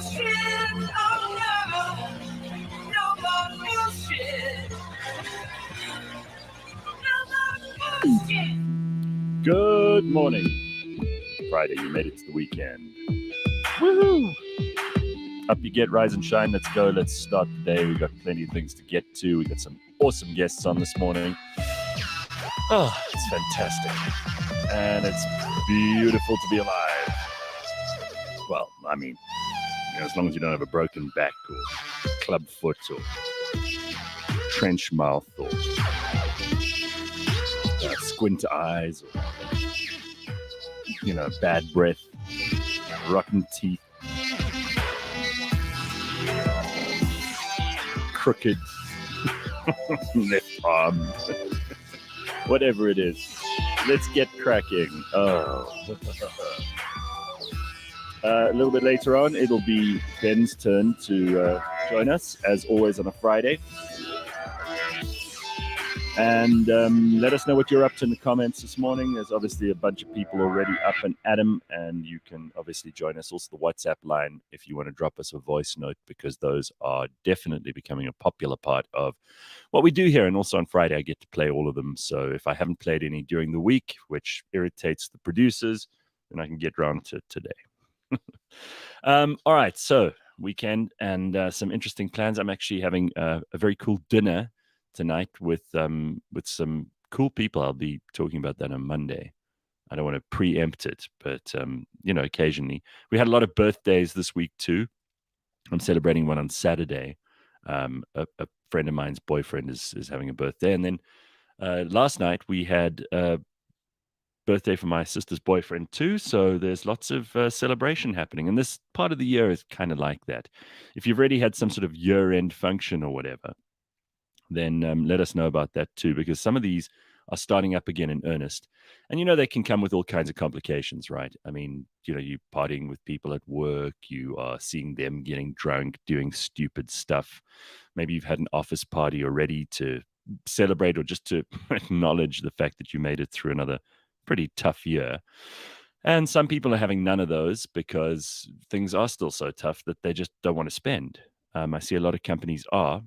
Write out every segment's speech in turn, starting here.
bullshit. Oh no, no more bullshit. No more bullshit. Good morning. Friday, you made it to the weekend. Woohoo! Up you get, rise and shine. Let's go. Let's start the day. We've got plenty of things to get to. We've got some awesome guests on this morning. Oh, it's fantastic. And it's beautiful to be alive. Well, I mean, as long as you don't have a broken back or club foot or trench mouth or squint eyes or, bad breath, rotten teeth, crooked left arm, whatever it is. Let's get cracking. A little bit later on, it'll be Ben's turn to join us, as always on a Friday. And let us know what you're up to in the comments this morning. There's obviously a bunch of people already up and at 'em, and you can obviously join us. Also, the WhatsApp line if you want to drop us a voice note, because those are definitely becoming a popular part of what we do here. And also on Friday, I get to play all of them. So if I haven't played any during the week, which irritates the producers, then I can get round to today. All right, so weekend and some interesting plans. I'm actually having a very cool dinner tonight with some cool people. I'll be talking about that on Monday. I don't want to preempt it, but occasionally we had a lot of birthdays this week too. I'm celebrating one on Saturday. A friend of mine's boyfriend is having a birthday, and then last night we had a birthday for my sister's boyfriend too. So there's lots of celebration happening, and this part of the year is kind of like that. If you've already had some sort of year-end function or whatever, then let us know about that too, because some of these are starting up again in earnest. And, they can come with all kinds of complications, right? I mean, you're partying with people at work, you are seeing them getting drunk, doing stupid stuff. Maybe you've had an office party already to celebrate or just to acknowledge the fact that you made it through another pretty tough year. And some people are having none of those because things are still so tough that they just don't want to spend. I see a lot of companies are.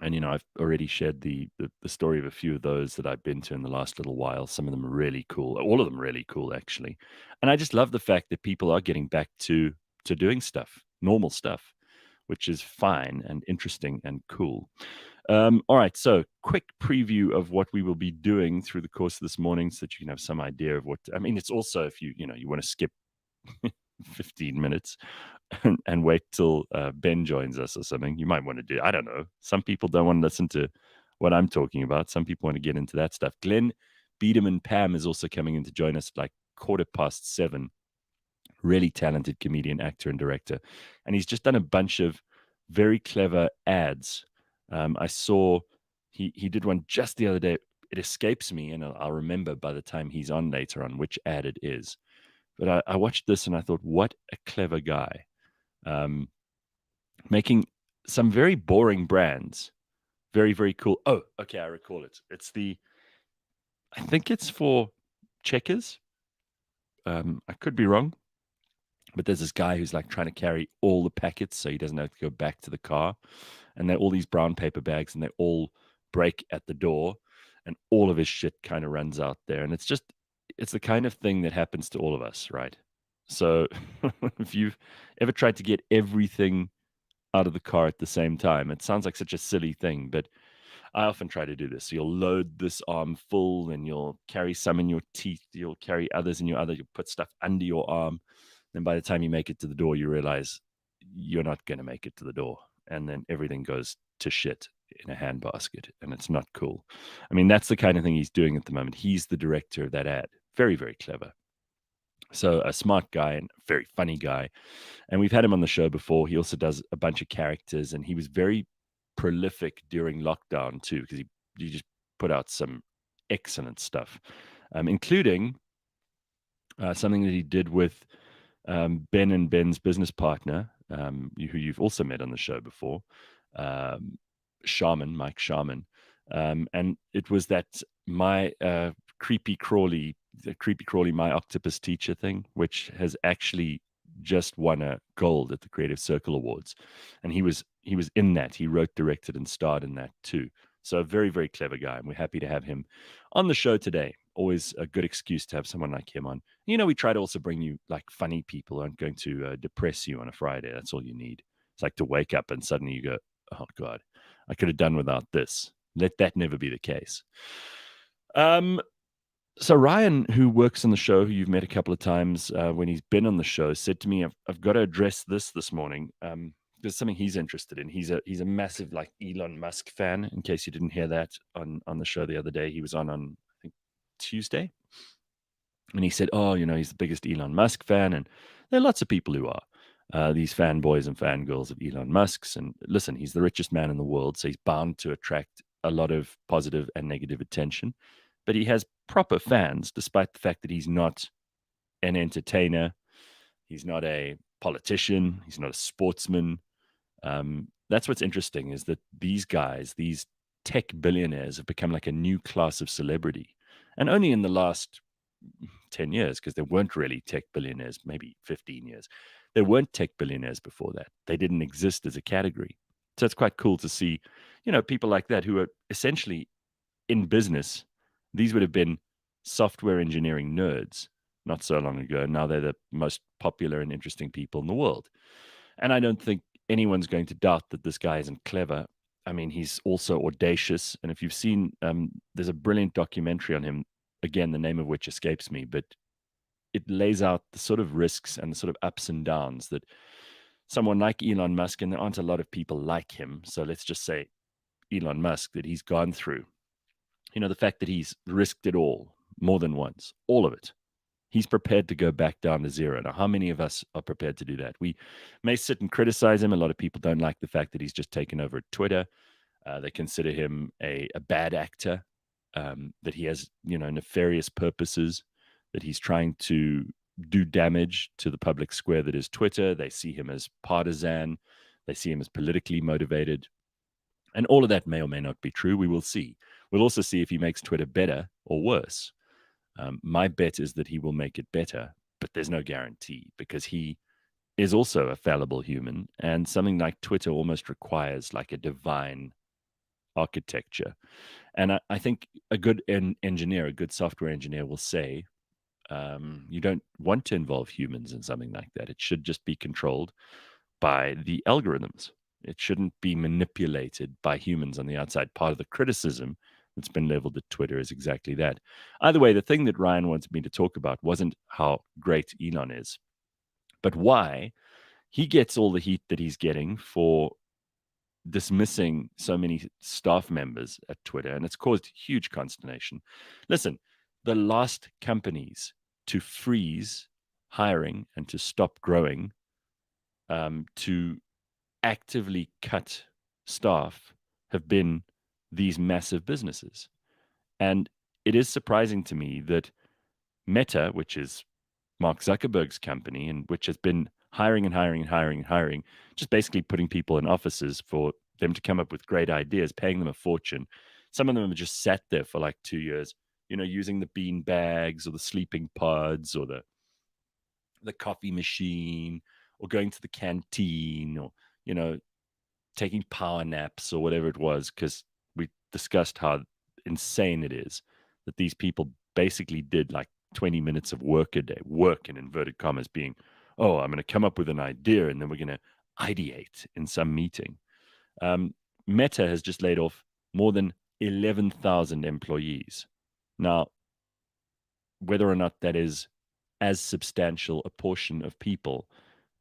And, I've already shared the story of a few of those that I've been to in the last little while. Some of them are really cool. All of them really cool, actually. And I just love the fact that people are getting back to doing stuff, normal stuff, which is fine and interesting and cool. All right. So quick preview of what we will be doing through the course of this morning so that you can have some idea of what, it's also if you want to skip 15 minutes and wait till Ben joins us or something, you might want to do. I don't know. Some people don't want to listen to what I'm talking about. Some people want to get into that stuff. Glenn Biderman-Pam is also coming in to join us like 7:15. Really talented comedian, actor, and director. And he's just done a bunch of very clever ads. I saw he did one just the other day. It escapes me, and I'll remember by the time he's on later on which ad it is. But I watched this and I thought, what a clever guy. Making some very boring brands very, very cool. Oh, okay, I recall it. I think it's for Checkers. I could be wrong. But there's this guy who's like trying to carry all the packets so he doesn't have to go back to the car. And they're all these brown paper bags and they all break at the door. And all of his shit kind of runs out there. And it's the kind of thing that happens to all of us, right? So if you've ever tried to get everything out of the car at the same time, it sounds like such a silly thing, but I often try to do this. So you'll load this arm full and you'll carry some in your teeth. You'll carry others in your other. You'll put stuff under your arm. Then by the time you make it to the door, you realize you're not going to make it to the door. And then everything goes to shit in a handbasket, and it's not cool. That's the kind of thing he's doing at the moment. He's the director of that ad. Very, very clever. So a smart guy and very funny guy. And we've had him on the show before. He also does a bunch of characters, and he was very prolific during lockdown too, because he just put out some excellent stuff, including something that he did with Ben and Ben's business partner, who you've also met on the show before, Mike Sharman. And it was that my creepy crawly My Octopus Teacher thing, which has actually just won a gold at the Creative Circle Awards, and he was in that. He wrote, directed, and starred in that too. So a very, very clever guy, and we're happy to have him on the show today. Always a good excuse to have someone like him on. We try to also bring you like funny people who aren't going to depress you on a Friday. That's all you need. It's like to wake up and suddenly you go, oh God, I could have done without this. Let that never be the case. So Ryan, who works on the show, who you've met a couple of times when he's been on the show, said to me, I've got to address this morning. There's something he's interested in. He's a massive like Elon Musk fan. In case you didn't hear that on the show the other day, he was on I think Tuesday, and he said, oh, he's the biggest Elon Musk fan, and there are lots of people who are these fanboys and fangirls of Elon Musk's. And listen, he's the richest man in the world, so he's bound to attract a lot of positive and negative attention. But he has proper fans, despite the fact that he's not an entertainer, he's not a politician, he's not a sportsman. That's what's interesting, is that these guys, these tech billionaires, have become like a new class of celebrity. And only in the last 10 years, because there weren't really tech billionaires, maybe 15 years. There weren't tech billionaires before that. They didn't exist as a category. So it's quite cool to see, people like that who are essentially in business. These would have been software engineering nerds not so long ago. Now they're the most popular and interesting people in the world. And I don't think anyone's going to doubt that this guy isn't clever. I mean, he's also audacious. And if you've seen, there's a brilliant documentary on him, again, the name of which escapes me, but it lays out the sort of risks and the sort of ups and downs that someone like Elon Musk, and there aren't a lot of people like him, so let's just say Elon Musk, that he's gone through. The fact that he's risked it all more than once, all of it. He's prepared to go back down to zero. Now, how many of us are prepared to do that? We may sit and criticize him. A lot of people don't like the fact that he's just taken over Twitter. They consider him a bad actor, that he has, nefarious purposes, that he's trying to do damage to the public square that is Twitter. They see him as partisan. They see him as politically motivated. And all of that may or may not be true. We will see. We'll also see if he makes Twitter better or worse. My bet is that he will make it better, but there's no guarantee, because he is also a fallible human, and something like Twitter almost requires like a divine architecture. And I think a good engineer, a good software engineer, will say, you don't want to involve humans in something like that. It should just be controlled by the algorithms. It shouldn't be manipulated by humans on the outside. Part of the criticism that's been leveled at Twitter is exactly that. Either way, the thing that Ryan wanted me to talk about wasn't how great Elon is, but why he gets all the heat that he's getting for dismissing so many staff members at Twitter, and it's caused huge consternation. Listen, the last companies to freeze hiring and to stop growing, to actively cut staff, have been these massive businesses. And it is surprising to me that Meta, which is Mark Zuckerberg's company, and which has been hiring and hiring and hiring and hiring, just basically putting people in offices for them to come up with great ideas, paying them a fortune. Some of them have just sat there for like 2 years, using the bean bags or the sleeping pods or the coffee machine, or going to the canteen, or, taking power naps or whatever it was, because we discussed how insane it is that these people basically did like 20 minutes of work a day, work in inverted commas, being, oh, I'm going to come up with an idea and then we're going to ideate in some meeting. Meta has just laid off more than 11,000 employees. Now, whether or not that is as substantial a portion of people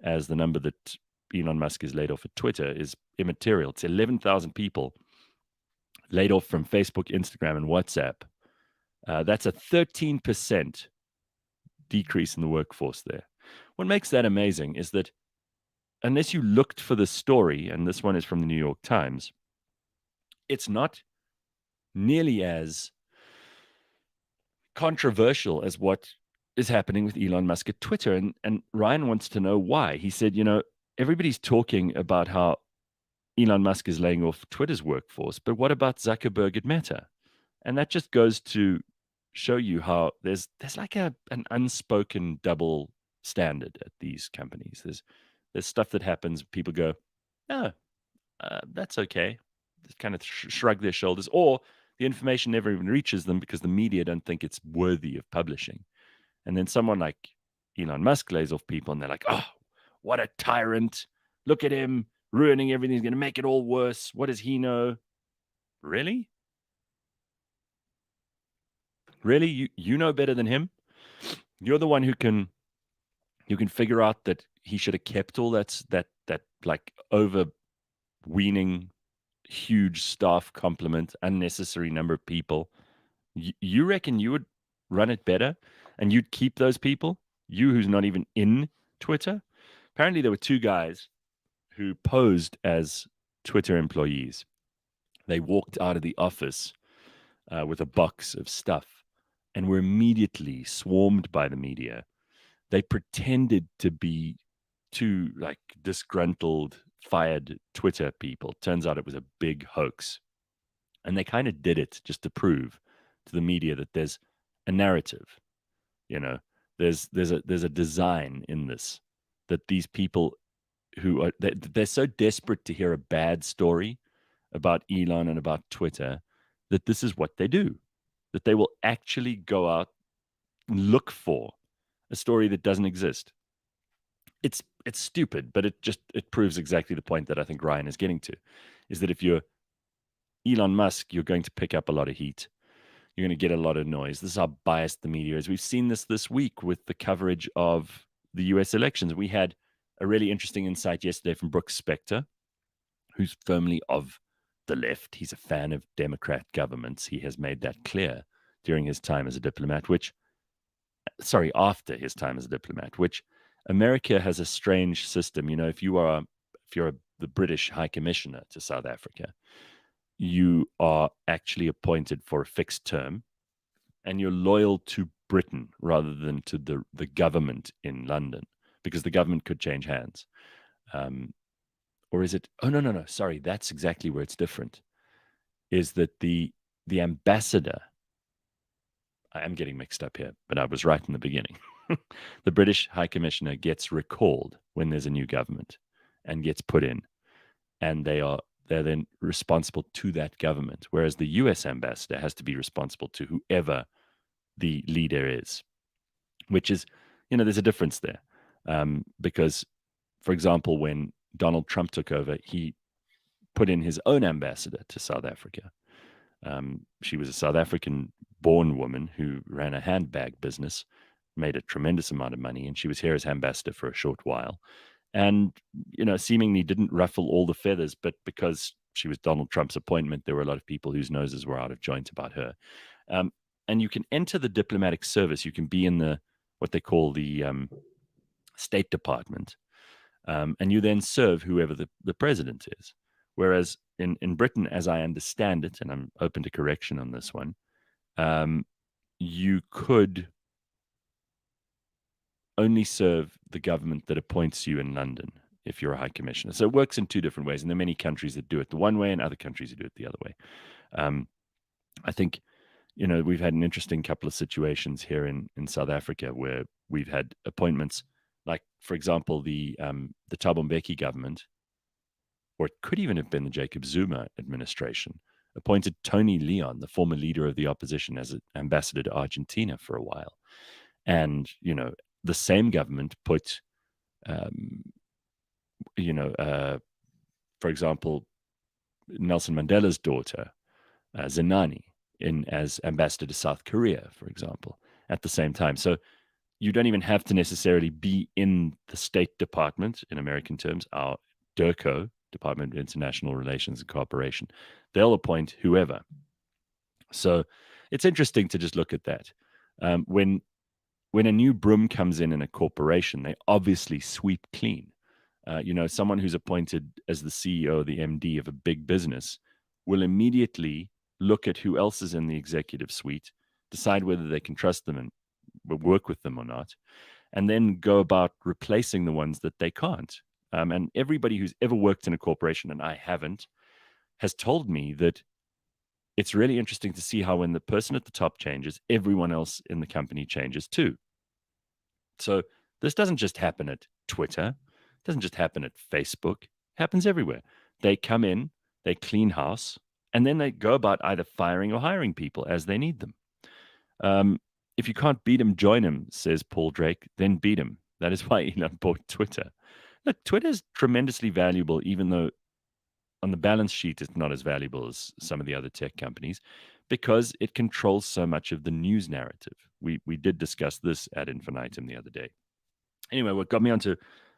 as the number that Elon Musk has laid off at Twitter is immaterial. It's 11,000 people laid off from Facebook, Instagram, and WhatsApp. That's a 13% decrease in the workforce there. What makes that amazing is that unless you looked for the story, and this one is from the New York Times, it's not nearly as controversial as what is happening with Elon Musk at Twitter. And Ryan wants to know why. He said, everybody's talking about how Elon Musk is laying off Twitter's workforce, but what about Zuckerberg at Meta? And that just goes to show you how there's like an unspoken double standard at these companies. There's stuff that happens. People go, "Oh, that's okay." Just kind of shrug their shoulders, or the information never even reaches them because the media don't think it's worthy of publishing. And then someone like Elon Musk lays off people, and they're like, "Oh, what a tyrant! Look at him ruining everything. He's going to make it all worse. What does he know?" Really? Really? You know better than him? You're the one who can figure out that he should have kept all that like overweening huge staff complement, unnecessary number of people. You reckon you would run it better and you'd keep those people? You who's not even in Twitter? Apparently there were two guys who posed as Twitter employees. They walked out of the office with a box of stuff and were immediately swarmed by the media. They pretended to be two like disgruntled, fired Twitter people. Turns out it was a big hoax. And they kind of did it just to prove to the media that there's a narrative. You know, there's a design in this, that these people who are they're so desperate to hear a bad story about Elon and about Twitter that this is what they do, that they will actually go out and look for a story that doesn't exist. It's stupid, but it proves exactly the point that I think Ryan is getting to, is that if you're Elon Musk, you're going to pick up a lot of heat. You're going to get a lot of noise. This is how biased the media is. We've seen this week with the coverage of the US elections. We had a really interesting insight yesterday from Brooks Spector, who's firmly of the left. He's a fan of Democrat governments. He has made that clear during his time as a diplomat, after his time as a diplomat, which America has a strange system. You know, if you're the British High Commissioner to South Africa, you are actually appointed for a fixed term and you're loyal to Britain rather than to the government in London, because the government could change hands. Or is it? Oh, no. Sorry, that's exactly where it's different. Is that the ambassador? I am getting mixed up here, but I was right in the beginning. The British High Commissioner gets recalled when there's a new government and gets put in, and they're then responsible to that government, whereas the US ambassador has to be responsible to whoever the leader is, which is, there's a difference there. Because, for example, when Donald Trump took over, he put in his own ambassador to South Africa. She was a South African-born woman who ran a handbag business, made a tremendous amount of money, and she was here as ambassador for a short while. And, seemingly didn't ruffle all the feathers, but because she was Donald Trump's appointment, there were a lot of people whose noses were out of joint about her. And you can enter the diplomatic service. You can be in what they call the State Department, and you then serve whoever the president is. Whereas in Britain, as I understand it, and I'm open to correction on this one, you could only serve the government that appoints you in London if you're a high commissioner. So it works in two different ways, and there are many countries that do it the one way and other countries that do it the other way. I think, we've had an interesting couple of situations here in South Africa where we've had appointments, like, for example, the Thabo Mbeki government, or it could even have been the Jacob Zuma administration, appointed Tony Leon, the former leader of the opposition, as an ambassador to Argentina for a while. And, the same government put, for example, Nelson Mandela's daughter, Zenani, in as ambassador to South Korea, for example, at the same time. So you don't even have to necessarily be in the State Department, in American terms, our DIRCO, Department of International Relations and Cooperation. They'll appoint whoever. So it's interesting to just look at that. When a new broom comes in a corporation, they obviously sweep clean. Someone who's appointed as the CEO or the MD of a big business will immediately look at who else is in the executive suite, decide whether they can trust them and work with them or not, and then go about replacing the ones that they can't. And everybody who's ever worked in a corporation, and I haven't, has told me that it's really interesting to see how when the person at the top changes, everyone else in the company changes too. So This doesn't just happen at Twitter. It doesn't just happen at Facebook. It happens everywhere. They come in, they clean house, and then they go about either firing or hiring people as they need them. If you can't beat him, join him, says Paul Drake, then beat him. That is why Elon bought Twitter. Look, Twitter is tremendously valuable, even though on the balance sheet it's not as valuable as some of the other tech companies, because it controls so much of the news narrative. We did discuss this ad infinitum the other day. Anyway, what got me onto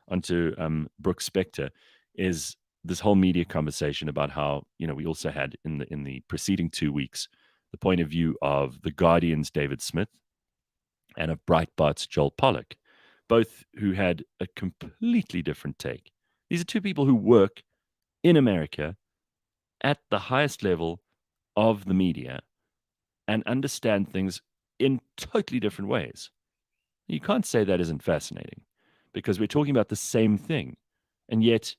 Brooke Spector is this whole media conversation about how, we also had in the preceding 2 weeks the point of view of the Guardian's David Smith and of Breitbart's Joel Pollak, both who had a completely different take. These are two people who work in America at the highest level of the media and understand things in totally different ways. You can't say that isn't fascinating, because we're talking about the same thing. And yet,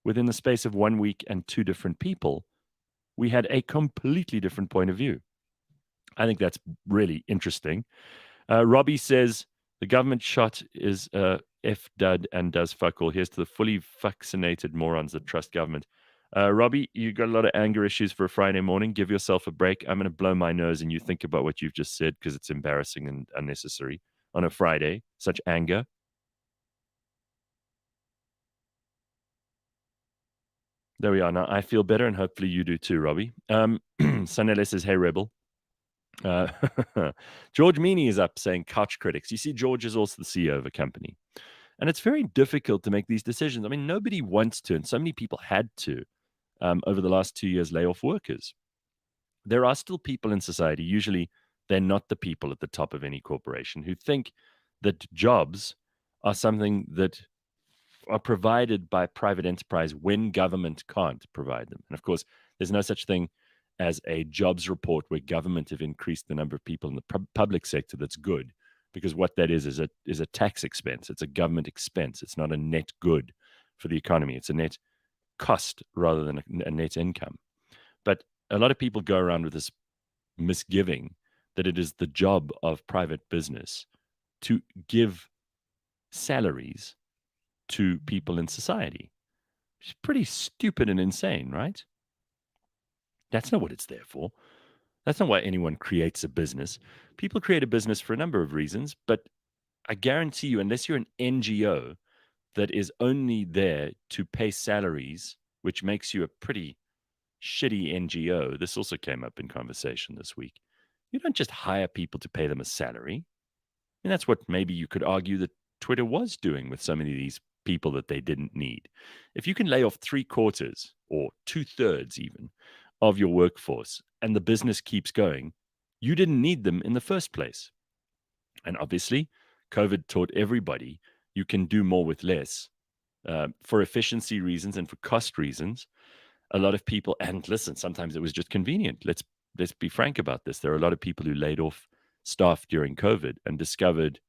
within the space of 1 week and two different people, we had a completely different point of view. I think that's really interesting. Robbie says, the government shot is F-dud and does fuck all. Here's to the fully vaccinated morons that trust government. Robbie, you got a lot of anger issues for a Friday morning. Give yourself a break. I'm going to blow my nose and you think about what you've just said, because it's embarrassing and unnecessary on a Friday. Such anger. There we are. Now I feel better, and hopefully you do too, Robbie. Sanele says, hey, Rebel. George Meany is up saying couch critics. You see, George is also the CEO of a company. And it's very difficult to make these decisions. I mean, nobody wants to, and so many people had to, over the last 2 years, lay off workers. There are still people in society, usually they're not the people at the top of any corporation, who think that jobs are something that are provided by private enterprise when government can't provide them. And of course, there's no such thing as a jobs report where government have increased the number of people in the public sector. That's good, because what that is a tax expense. It's a government expense. It's not a net good for the economy. It's a net cost rather than a net income. But a lot of people go around with this misgiving that it is the job of private business to give salaries to people in society. It's pretty stupid and insane, right? That's not what it's there for. That's not why anyone creates a business. People create a business for a number of reasons, but I guarantee you, unless you're an NGO that is only there to pay salaries, which makes you a pretty shitty NGO, this also came up in conversation this week. You don't just hire people to pay them a salary. And that's what maybe you could argue that Twitter was doing with so many of these people that they didn't need. If you can lay off 3/4 or 2/3 even of your workforce and the business keeps going, you didn't need them in the first place. And obviously, COVID taught everybody you can do more with less. For efficiency reasons and for cost reasons, a lot of people, and listen, sometimes it was just convenient. Let's be frank about this. There are a lot of people who laid off staff during COVID and discovered,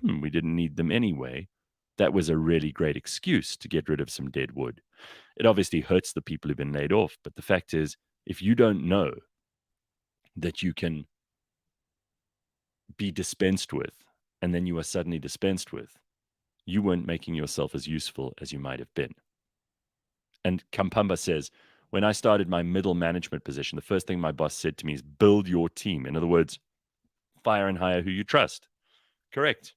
we didn't need them anyway. That was a really great excuse to get rid of some dead wood. It obviously hurts the people who've been laid off, but the fact is, if you don't know that you can be dispensed with, and then you are suddenly dispensed with, you weren't making yourself as useful as you might have been. And Kampamba says, when I started my middle management position, the first thing my boss said to me is build your team. In other words, fire and hire who you trust. Correct.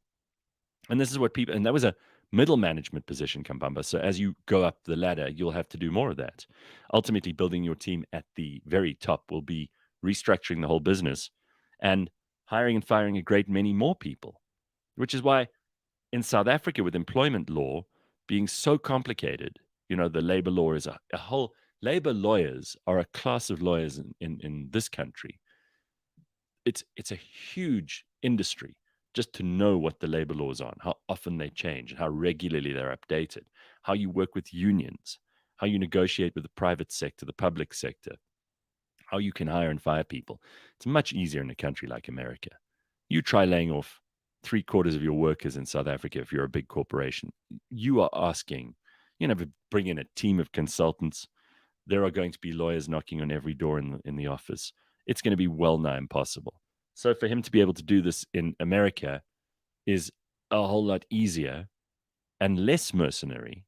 And this is what people, and that was a middle management position, Kampamba. So as you go up the ladder, you'll have to do more of that. Ultimately, building your team at the very top will be restructuring the whole business and hiring and firing a great many more people, which is why in South Africa, with employment law being so complicated, the labor law is a whole, labor lawyers are a class of lawyers in this country. It's a huge industry just to know what the labor laws are, how often they change, and how regularly they're updated, how you work with unions, how you negotiate with the private sector, the public sector, how you can hire and fire people. It's much easier in a country like America. You try laying off 3/4 of your workers in South Africa if you're a big corporation. You are asking, bring in a team of consultants. There are going to be lawyers knocking on every door in the office. It's going to be well nigh impossible. So for him to be able to do this in America is a whole lot easier and less mercenary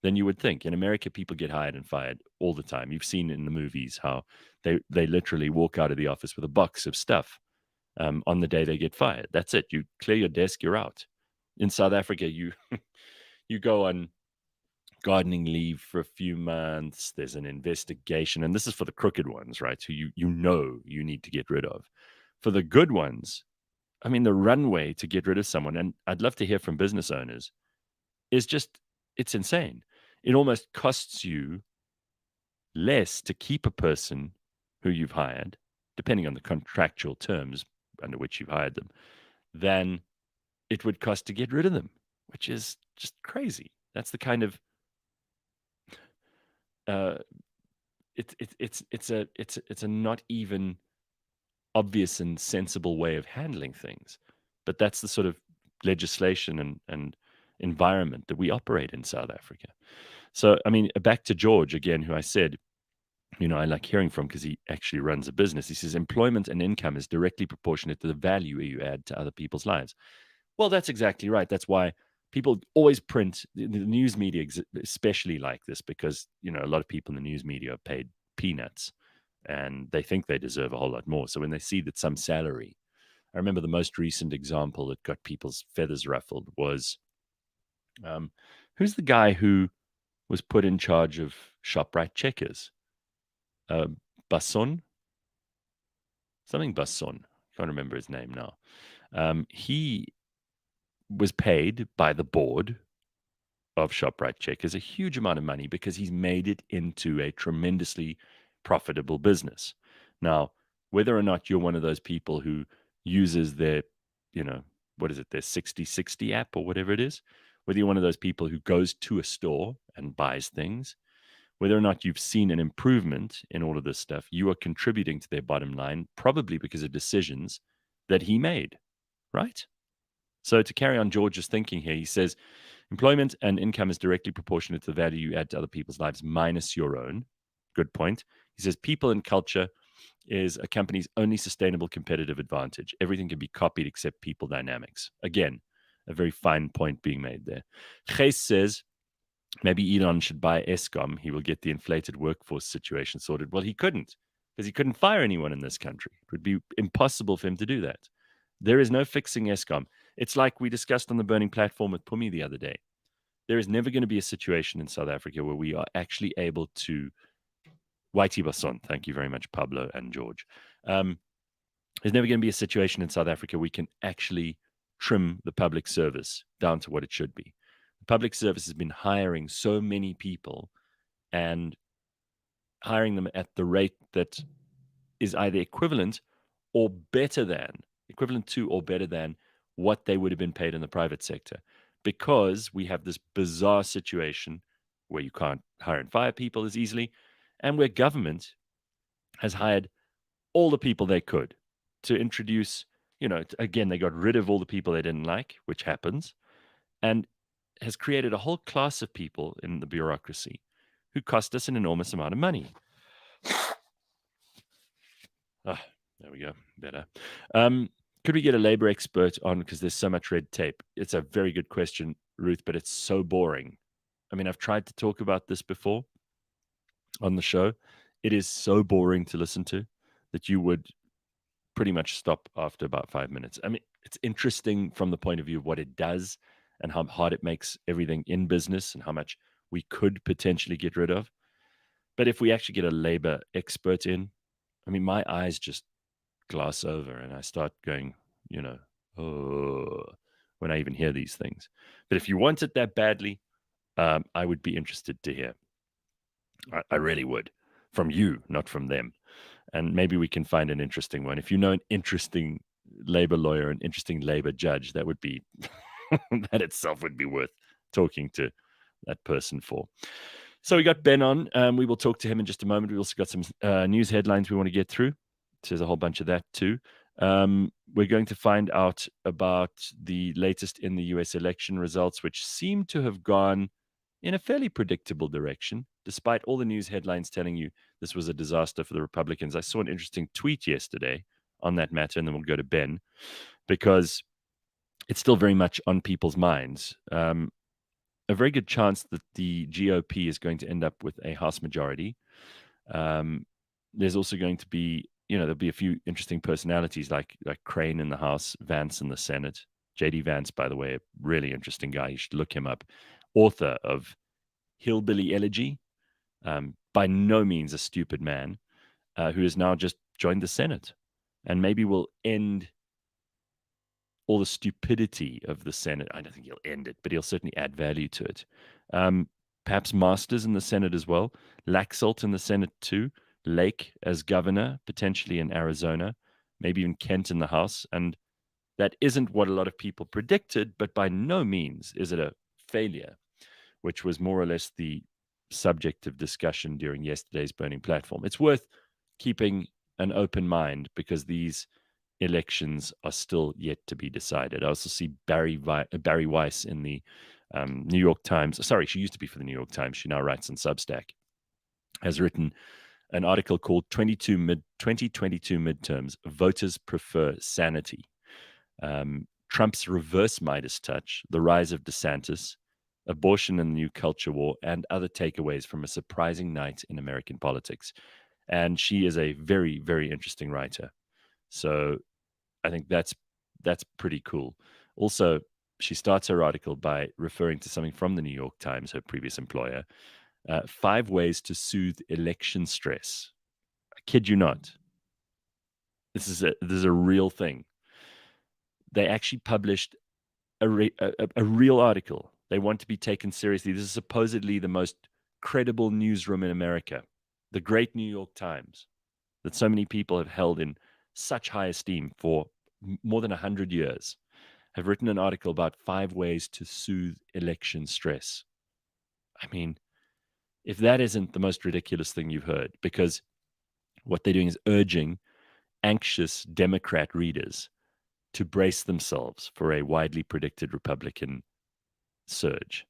than you would think. In America, people get hired and fired all the time. You've seen in the movies how they literally walk out of the office with a box of stuff on the day they get fired. That's it. You clear your desk, you're out. In South Africa, you you go on gardening leave for a few months. There's an investigation, and this is for the crooked ones, right? Who you know you need to get rid of. For the good ones, I mean, the runway to get rid of someone, and I'd love to hear from business owners, is just it's insane. It almost costs you less to keep a person who you've hired, depending on the contractual terms under which you've hired them, than it would cost to get rid of them, which is just crazy. That's the kind of uh, it's a not even obvious and sensible way of handling things, but that's the sort of legislation and environment that we operate in South Africa. So, I mean, back to George again, who I said, I like hearing from because he actually runs a business. He says employment and income is directly proportionate to the value you add to other people's lives. Well, that's exactly right. That's why people always print the news media, especially like this, because a lot of people in the news media are paid peanuts, and they think they deserve a whole lot more. So when they see that some salary, I remember the most recent example that got people's feathers ruffled was, who's the guy who was put in charge of ShopRite Checkers? Basson, something Basson. Can't remember his name now. He was paid by the board of ShopRite Checkers a huge amount of money because he's made it into a tremendously profitable business. Now, whether or not you're one of those people who uses their, what is it, their 60/60 app or whatever it is, whether you're one of those people who goes to a store and buys things, whether or not you've seen an improvement in all of this stuff, you are contributing to their bottom line, probably because of decisions that he made, right? So to carry on George's thinking here, he says, employment and income is directly proportionate to the value you add to other people's lives minus your own. Good point. He says, people and culture is a company's only sustainable competitive advantage. Everything can be copied except people dynamics. Again, a very fine point being made there. Gijs says, maybe Elon should buy Eskom. He will get the inflated workforce situation sorted. Well, he couldn't, because he couldn't fire anyone in this country. It would be impossible for him to do that. There is no fixing Eskom. It's like we discussed on the Burning Platform with Pumi the other day. There is never going to be a situation in South Africa where we are actually able to. Whitey Basson, thank you very much, Pablo and George. There's never going to be a situation in South Africa we can actually trim the public service down to what it should be. The public service has been hiring so many people and hiring them at the rate that is either equivalent to or better than what they would have been paid in the private sector, because we have this bizarre situation where you can't hire and fire people as easily, and where government has hired all the people they could to introduce, again, they got rid of all the people they didn't like, which happens, and has created a whole class of people in the bureaucracy who cost us an enormous amount of money. There we go. Better. Could we get a labor expert on, because there's so much red tape? It's a very good question, Ruth, but it's so boring. I mean, I've tried to talk about this before on the show. It is so boring to listen to that you would pretty much stop after about 5 minutes. I mean, it's interesting from the point of view of what it does and how hard it makes everything in business and how much we could potentially get rid of. But if we actually get a labor expert in, I mean, my eyes just glass over and I start going, oh, when I even hear these things. But if you want it that badly, I would be interested to hear. I really would. From you, not from them. And maybe we can find an interesting one. If you know an interesting labor lawyer, an interesting labor judge, that would be, that itself would be worth talking to that person for. So we got Ben on. We will talk to him in just a moment. We also got some news headlines we want to get through. There's a whole bunch of that too. We're going to find out about the latest in the US election results, which seem to have gone in a fairly predictable direction, despite all the news headlines telling you this was a disaster for the Republicans. I saw an interesting tweet yesterday on that matter, and then we'll go to Ben, because it's still very much on people's minds. A very good chance that the GOP is going to end up with a House majority. There's also going to be, there'll be a few interesting personalities like Crane in the House, Vance in the Senate. JD Vance, by the way, a really interesting guy. You should look him up. Author of Hillbilly Elegy, by no means a stupid man, who has now just joined the Senate, and maybe will end all the stupidity of the Senate. I don't think he'll end it, but he'll certainly add value to it. Perhaps Masters in the Senate as well. Laxalt in the Senate too. Lake as governor, potentially in Arizona. Maybe even Kent in the House. And that isn't what a lot of people predicted, but by no means is it a failure, which was more or less the subject of discussion during yesterday's Burning Platform. It's worth keeping an open mind because these elections are still yet to be decided. I also see Barry Weiss in the New York Times. Sorry, she used to be for the New York Times. She now writes on Substack. Has written an article called 2022 Midterms, Voters Prefer Sanity. Trump's reverse Midas touch, the rise of DeSantis, abortion and the new culture war, and other takeaways from a surprising night in American politics. And she is a very, very interesting writer. So I think that's pretty cool. Also, she starts her article by referring to something from the New York Times, her previous employer, 5 ways to soothe election stress. I kid you not. This is a real thing. They actually published a real article. They want to be taken seriously. This is supposedly the most credible newsroom in America, the great New York Times, that so many people have held in such high esteem for more than 100 years, have written an article about 5 ways to soothe election stress. I mean, if that isn't the most ridiculous thing you've heard, because what they're doing is urging anxious Democrat readers to brace themselves for a widely predicted Republican surge.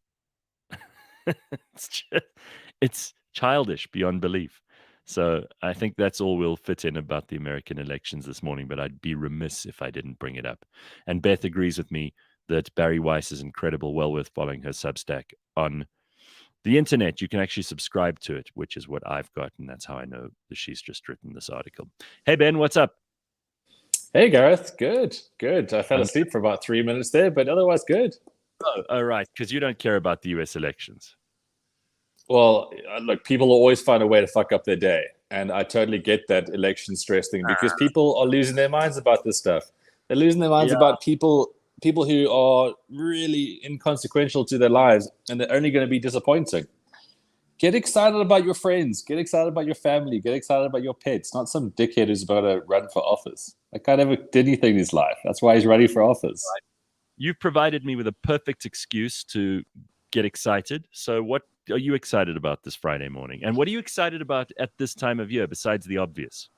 It's childish beyond belief. So I think that's all we'll fit in about the American elections this morning, but I'd be remiss if I didn't bring it up. And Beth agrees with me that Barry Weiss is incredible, well worth following her Substack on the internet. You can actually subscribe to it, which is what I've got, and that's how I know that she's just written this article. Hey, Ben, what's up? Hey, Gareth. Good. I fell asleep for about 3 minutes there, but otherwise good. Oh, all right, because you don't care about the U.S. elections. Well, look, people always find a way to fuck up their day. And I totally get that election stress thing because people are losing their minds about this stuff. They're losing their minds about people who are really inconsequential to their lives, and they're only going to be disappointing. Get excited about your friends. Get excited about your family. Get excited about your pets. Not some dickhead who's about to run for office. That guy never did anything in his life. That's why he's running for office. Right. You've provided me with a perfect excuse to get excited. So what are you excited about this Friday morning? And what are you excited about at this time of year besides the obvious?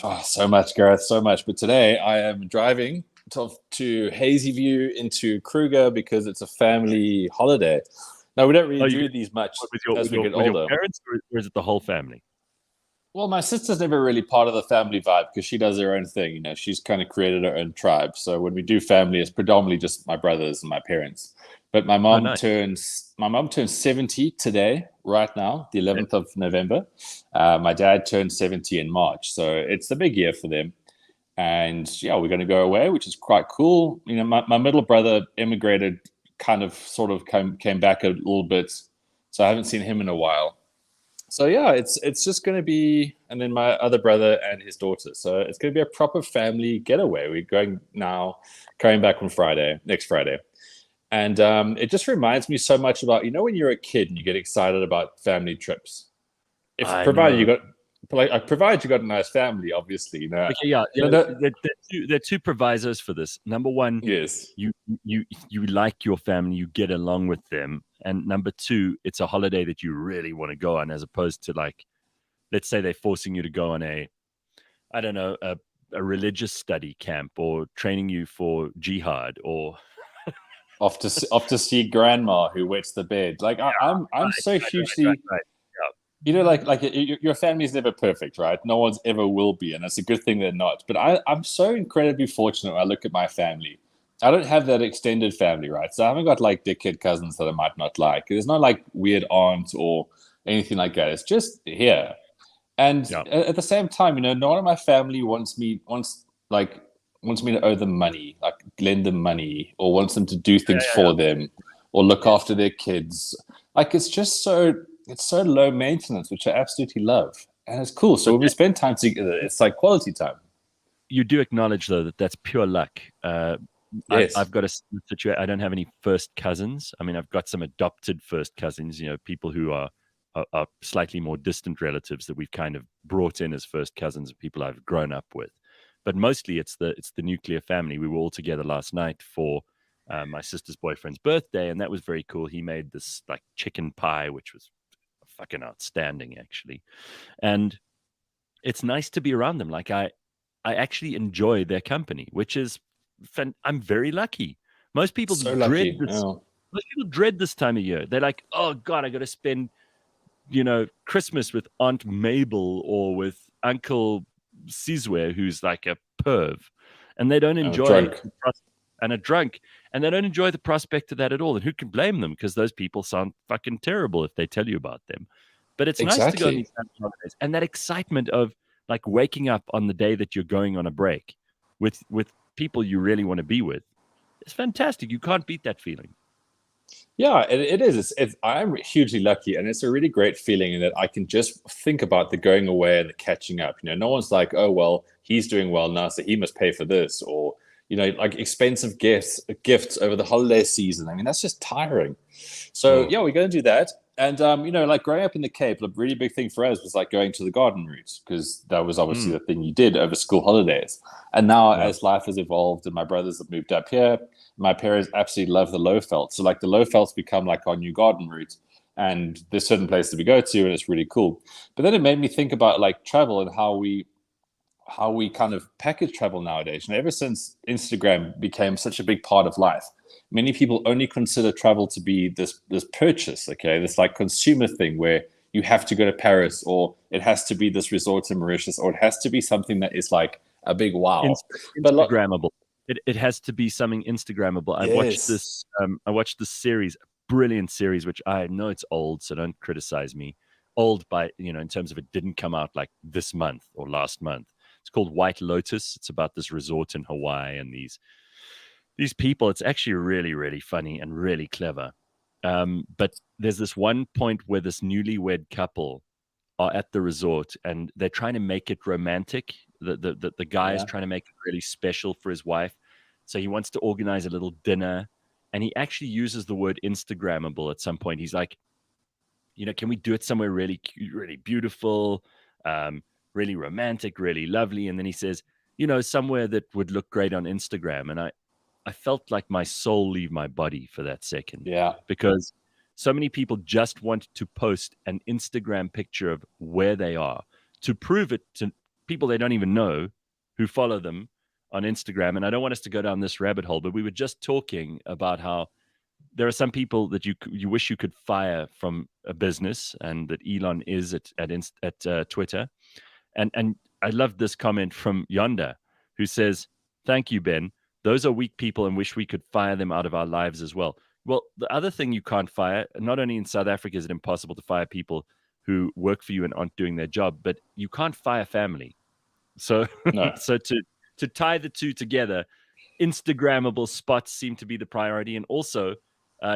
Oh, so much, Gareth, so much. But today I am driving to Hazy View into Kruger because it's a family holiday. Now, we don't really do these much as we get older. Your parents, or is it the whole family? Well, my sister's never really part of the family vibe because she does her own thing. You know, she's kind of created her own tribe. So when we do family, it's predominantly just my brothers and my parents. But my mom turns 70 today, right now, the 11th of November. My dad turned 70 in March. So it's the big year for them. And yeah, we're going to go away, which is quite cool. You know, my middle brother immigrated, sort of came back a little bit. So I haven't seen him in a while. So yeah, it's just going to be, and then my other brother and his daughter. So it's going to be a proper family getaway. We're coming back on next Friday. And it just reminds me so much about, you know, when you're a kid and you get excited about family trips. Provided you got a nice family, obviously. You know. Okay, yeah. There are two provisos for this. Number one, yes, you like your family, you get along with them, and number two, it's a holiday that you really want to go on, as opposed to, like, let's say they're forcing you to go on a religious study camp or training you for jihad or off to see grandma who wets the bed. Like I'm so hugely. Right. You know, like your family is never perfect, right? No one's ever will be, and it's a good thing they're not. But I'm so incredibly fortunate when I look at my family I don't have that extended family, right? So I haven't got like dickhead cousins that I might not like. There's not like weird aunt or anything like that. It's just here. And at the same time, you know, none of my family wants me to owe them money, like lend them money, or wants them to do things for them, or look after their kids. Like it's so low maintenance, which I absolutely love, and it's cool. So when we spend time together, it's like quality time. You do acknowledge though that that's pure luck. Yes. I've got a situation. I don't have any first cousins. I mean, I've got some adopted first cousins. You know, people who are slightly more distant relatives that we've kind of brought in as first cousins of people I've grown up with. But mostly it's the nuclear family. We were all together last night for my sister's boyfriend's birthday, and that was very cool. He made this like chicken pie, which was fucking outstanding, actually. And it's nice to be around them. Like I actually enjoy their company, which is I'm very lucky. Most people dread this. Oh. Most people dread this time of year. They're like, oh God, I got to spend, you know, Christmas with Aunt Mabel or with Uncle Sizwe, who's like a perv, and they don't enjoy a drunk, and they don't enjoy the prospect of that at all. And who can blame them? Because those people sound fucking terrible if they tell you about them. But it's nice to go on these holidays, and that excitement of like waking up on the day that you're going on a break with people you really want to be with. It's fantastic. You can't beat that feeling. Yeah, it is. I'm hugely lucky, and it's a really great feeling in that I can just think about the going away and the catching up. You know, no one's like, oh, well, he's doing well now, so he must pay for this, or, you know, like expensive gifts over the holiday season. I mean, that's just tiring. So, yeah, we're going to do that. And, you know, like growing up in the Cape, a really big thing for us was like going to the garden route, because that was obviously the thing you did over school holidays. And now as life has evolved and my brothers have moved up here, my parents absolutely love the Lowveld. So like the Lowveld's become like our new garden route, and there's certain places we go to and it's really cool. But then it made me think about like travel and how we kind of package travel nowadays. And ever since Instagram became such a big part of life, many people only consider travel to be this purchase, okay? This like consumer thing where you have to go to Paris, or it has to be this resort in Mauritius, or it has to be something that is like a big wow. Instagrammable. It has to be something Instagrammable. I watched this series, brilliant series, which I know it's old, so don't criticize me. Old by, you know, in terms of it didn't come out like this month or last month. It's called White Lotus. It's about this resort in Hawaii and these people. It's actually really, really funny and really clever. But there's this one point where this newlywed couple are at the resort and they're trying to make it romantic. The guy is trying to make it really special for his wife. So he wants to organize a little dinner, and he actually uses the word Instagrammable at some point. He's like, you know, can we do it somewhere really cute, really beautiful, really romantic, really lovely? And then he says, you know, somewhere that would look great on Instagram. And I felt like my soul leave my body for that second. Yeah. Because so many people just want to post an Instagram picture of where they are to prove it to people they don't even know who follow them on Instagram. And I don't want us to go down this rabbit hole, but we were just talking about how there are some people that you wish you could fire from a business, and that Elon is at Twitter. And I love this comment from Yonda, who says, "Thank you, Ben. Those are weak people and wish we could fire them out of our lives as well." Well, the other thing you can't fire, not only in South Africa is it impossible to fire people who work for you and aren't doing their job, but you can't fire family. So, no. So to tie the two together, Instagrammable spots seem to be the priority, and also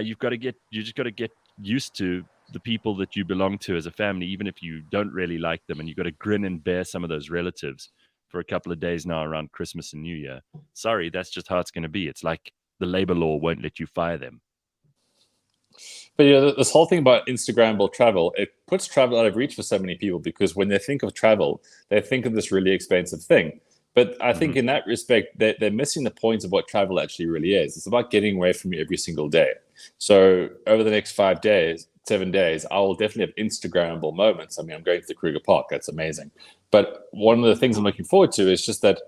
you just got to get used to the people that you belong to as a family, even if you don't really like them, and you got to grin and bear some of those relatives for a couple of days now around Christmas and New Year. Sorry, that's just how it's going to be. It's like the labor law won't let you fire them. But you know, this whole thing about Instagrammable travel, it puts travel out of reach for so many people, because when they think of travel, they think of this really expensive thing. But I think in that respect, they're missing the point of what travel actually really is. It's about getting away from you every single day. So over the next 7 days, I will definitely have Instagrammable moments. I mean, I'm going to the Kruger Park. That's amazing. But one of the things I'm looking forward to is just that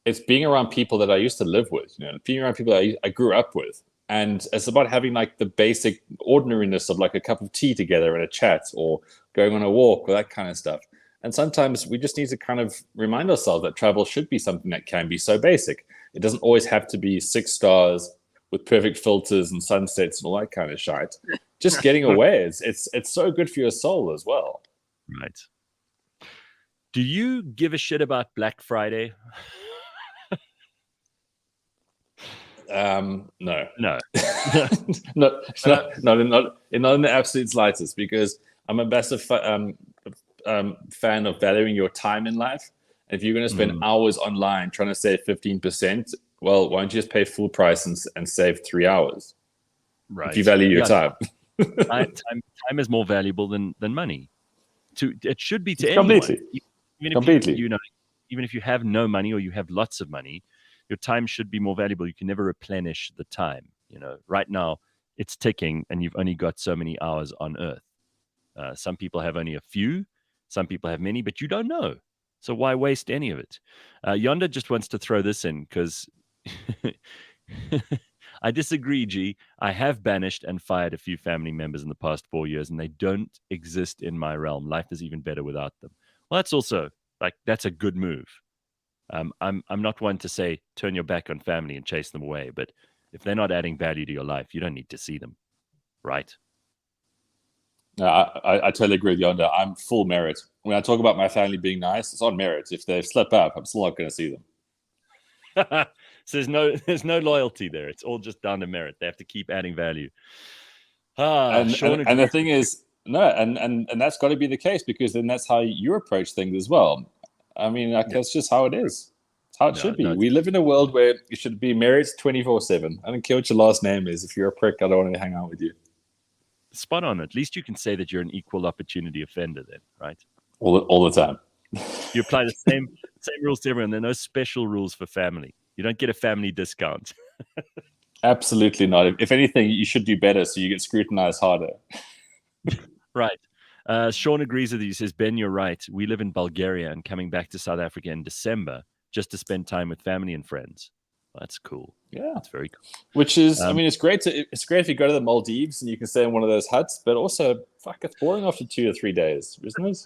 it's being around people that I used to live with, you know, being around people that I grew up with. And it's about having like the basic ordinariness of like a cup of tea together and a chat, or going on a walk, or that kind of stuff. And sometimes we just need to kind of remind ourselves that travel should be something that can be so basic. It doesn't always have to be 6 stars with perfect filters and sunsets and all that kind of shite. Just getting away, it's so good for your soul as well. Right. Do you give a shit about Black Friday? No. No. not in the absolute slightest, because I'm a massive fan of valuing your time in life. And if you're going to spend hours online trying to save 15%, well, why don't you just pay full price and save 3 hours? Right. If you value your time. Time is more valuable than money. It should be to Completely. anyone. Completely. Even if you have no money or you have lots of money, your time should be more valuable. You can never replenish the time. Right now it's ticking, and you've only got so many hours on Earth. Some people have only a few, some people have many, but you don't know. So why waste any of it? Yonder just wants to throw this in because I disagree, G. I have banished and fired a few family members in the past 4 years, and they don't exist in my realm. Life is even better without them. Well, that's also that's a good move. I'm not one to say turn your back on family and chase them away, but if they're not adding value to your life, you don't need to see them, right? No, I totally agree with Yonder. I'm full merit. When I talk about my family being nice, it's on merit. If they slip up, I'm still not going to see them. So there's no loyalty there. It's all just down to merit. They have to keep adding value. And the thing is, no, and that's got to be the case, because then that's how you approach things as well. I mean, that's just how it is. It's how it should be. We live in a world where you should be married 24/7. I don't care what your last name is. If you're a prick, I don't want to hang out with you. Spot on. At least you can say that you're an equal opportunity offender then, right? All the time. You apply the same rules to everyone. There are no special rules for family. You don't get a family discount. Absolutely not. If anything, you should do better so you get scrutinized harder. Right. Sean agrees with you. He says, Ben, you're right. We live in Bulgaria and coming back to South Africa in December just to spend time with family and friends. Well, that's cool. Yeah. That's very cool. Which is, I mean, it's great if you go to the Maldives and you can stay in one of those huts, but also, it's boring after 2 or 3 days, isn't it?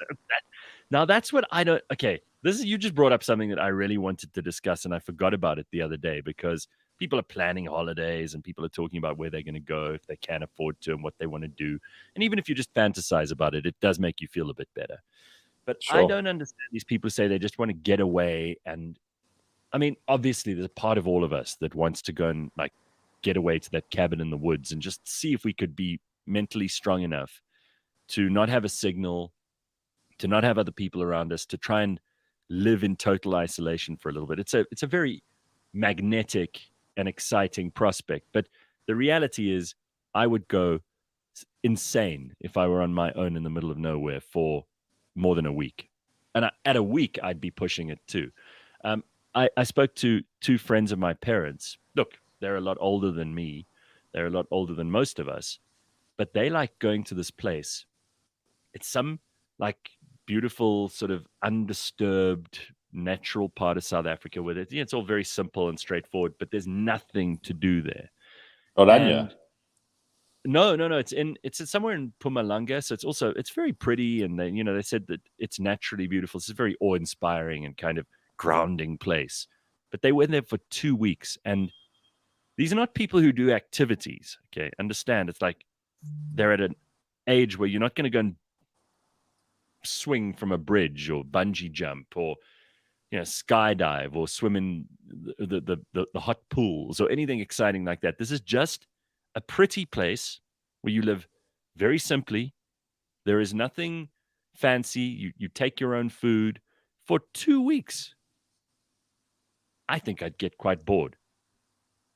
Now, that's what I don't... Okay, you just brought up something that I really wanted to discuss, and I forgot about it the other day, because people are planning holidays and people are talking about where they're going to go if they can afford to and what they want to do. And even if you just fantasize about it, it does make you feel a bit better. But sure. I don't understand these people who say they just want to get away. And I mean, obviously, there's a part of all of us that wants to go and get away to that cabin in the woods and just see if we could be mentally strong enough to not have a signal, to not have other people around us, to try and live in total isolation for a little bit. It's a very magnetic and exciting prospect. But the reality is I would go insane if I were on my own in the middle of nowhere for more than a week. And at a week, I'd be pushing it too. I spoke to 2 friends of my parents. Look, they're a lot older than me. They're a lot older than most of us. But they like going to this place. It's some beautiful sort of undisturbed natural part of South Africa with it. It's all very simple and straightforward, but there's nothing to do there. Oranje? No. It's somewhere in Mpumalanga. So it's very pretty. And they said that it's naturally beautiful. It's a very awe-inspiring and kind of grounding place. But they went there for 2 weeks. And these are not people who do activities. Okay. Understand. It's they're at an age where you're not going to go and swing from a bridge or bungee jump or skydive or swim in the hot pools or anything exciting like that. This is just a pretty place where you live very simply. There is nothing fancy. You take your own food for 2 weeks. I think I'd get quite bored.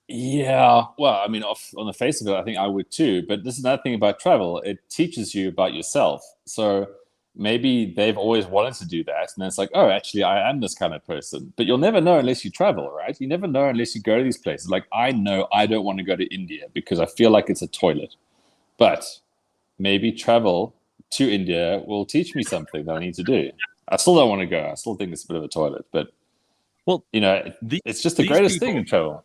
Yeah. Well, I mean, on the face of it, I think I would too. But this is another thing about travel. It teaches you about yourself. So maybe they've always wanted to do that. And then it's oh, actually, I am this kind of person. But you'll never know unless you travel, right? You never know unless you go to these places. I know I don't want to go to India because I feel like it's a toilet. But maybe travel to India will teach me something that I need to do. I still don't want to go. I still think it's a bit of a toilet. But, it's just the greatest thing in travel.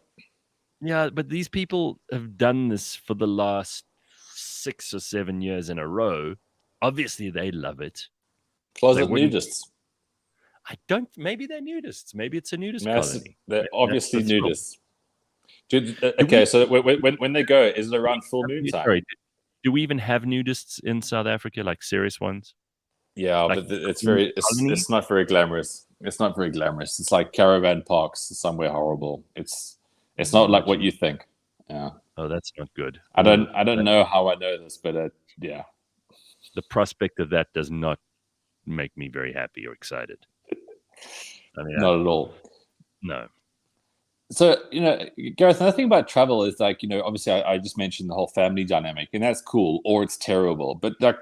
Yeah, but these people have done this for the last 6 or 7 years in a row. Obviously, they love it. Closet nudists. I don't. Maybe they're nudists. Maybe it's a nudist Yes, colony. they're obviously That's cool. nudists. Okay, so when they go, is it around full moon time? Sorry, do we even have nudists in South Africa, like serious ones? Yeah, Like, but it's not very glamorous. It's not very glamorous. It's like caravan parks somewhere horrible. It's not like what you think. Yeah. Oh, that's not good. I don't know how I know this, but yeah. The prospect of that does not make me very happy or excited. I mean, not at all. No. So, Gareth, another thing about travel is like, obviously I just mentioned the whole family dynamic, and that's cool, or it's terrible. But like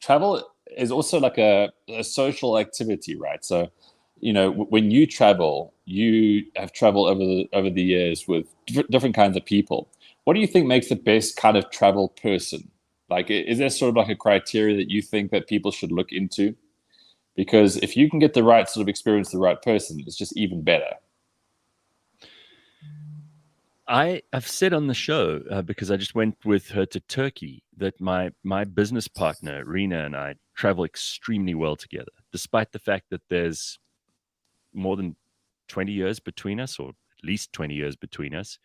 travel is also like a social activity, right? So, when you travel, you have traveled over the years with different kinds of people. What do you think makes the best kind of travel person? Like, is there sort of like a criteria that you think that people should look into? Because if you can get the right sort of experience, the right person, it's just even better. I've said on the show, because I just went with her to Turkey, that my business partner, Rena, and I travel extremely well together, despite the fact that there's more than 20 years between us, or at least 20 years between us.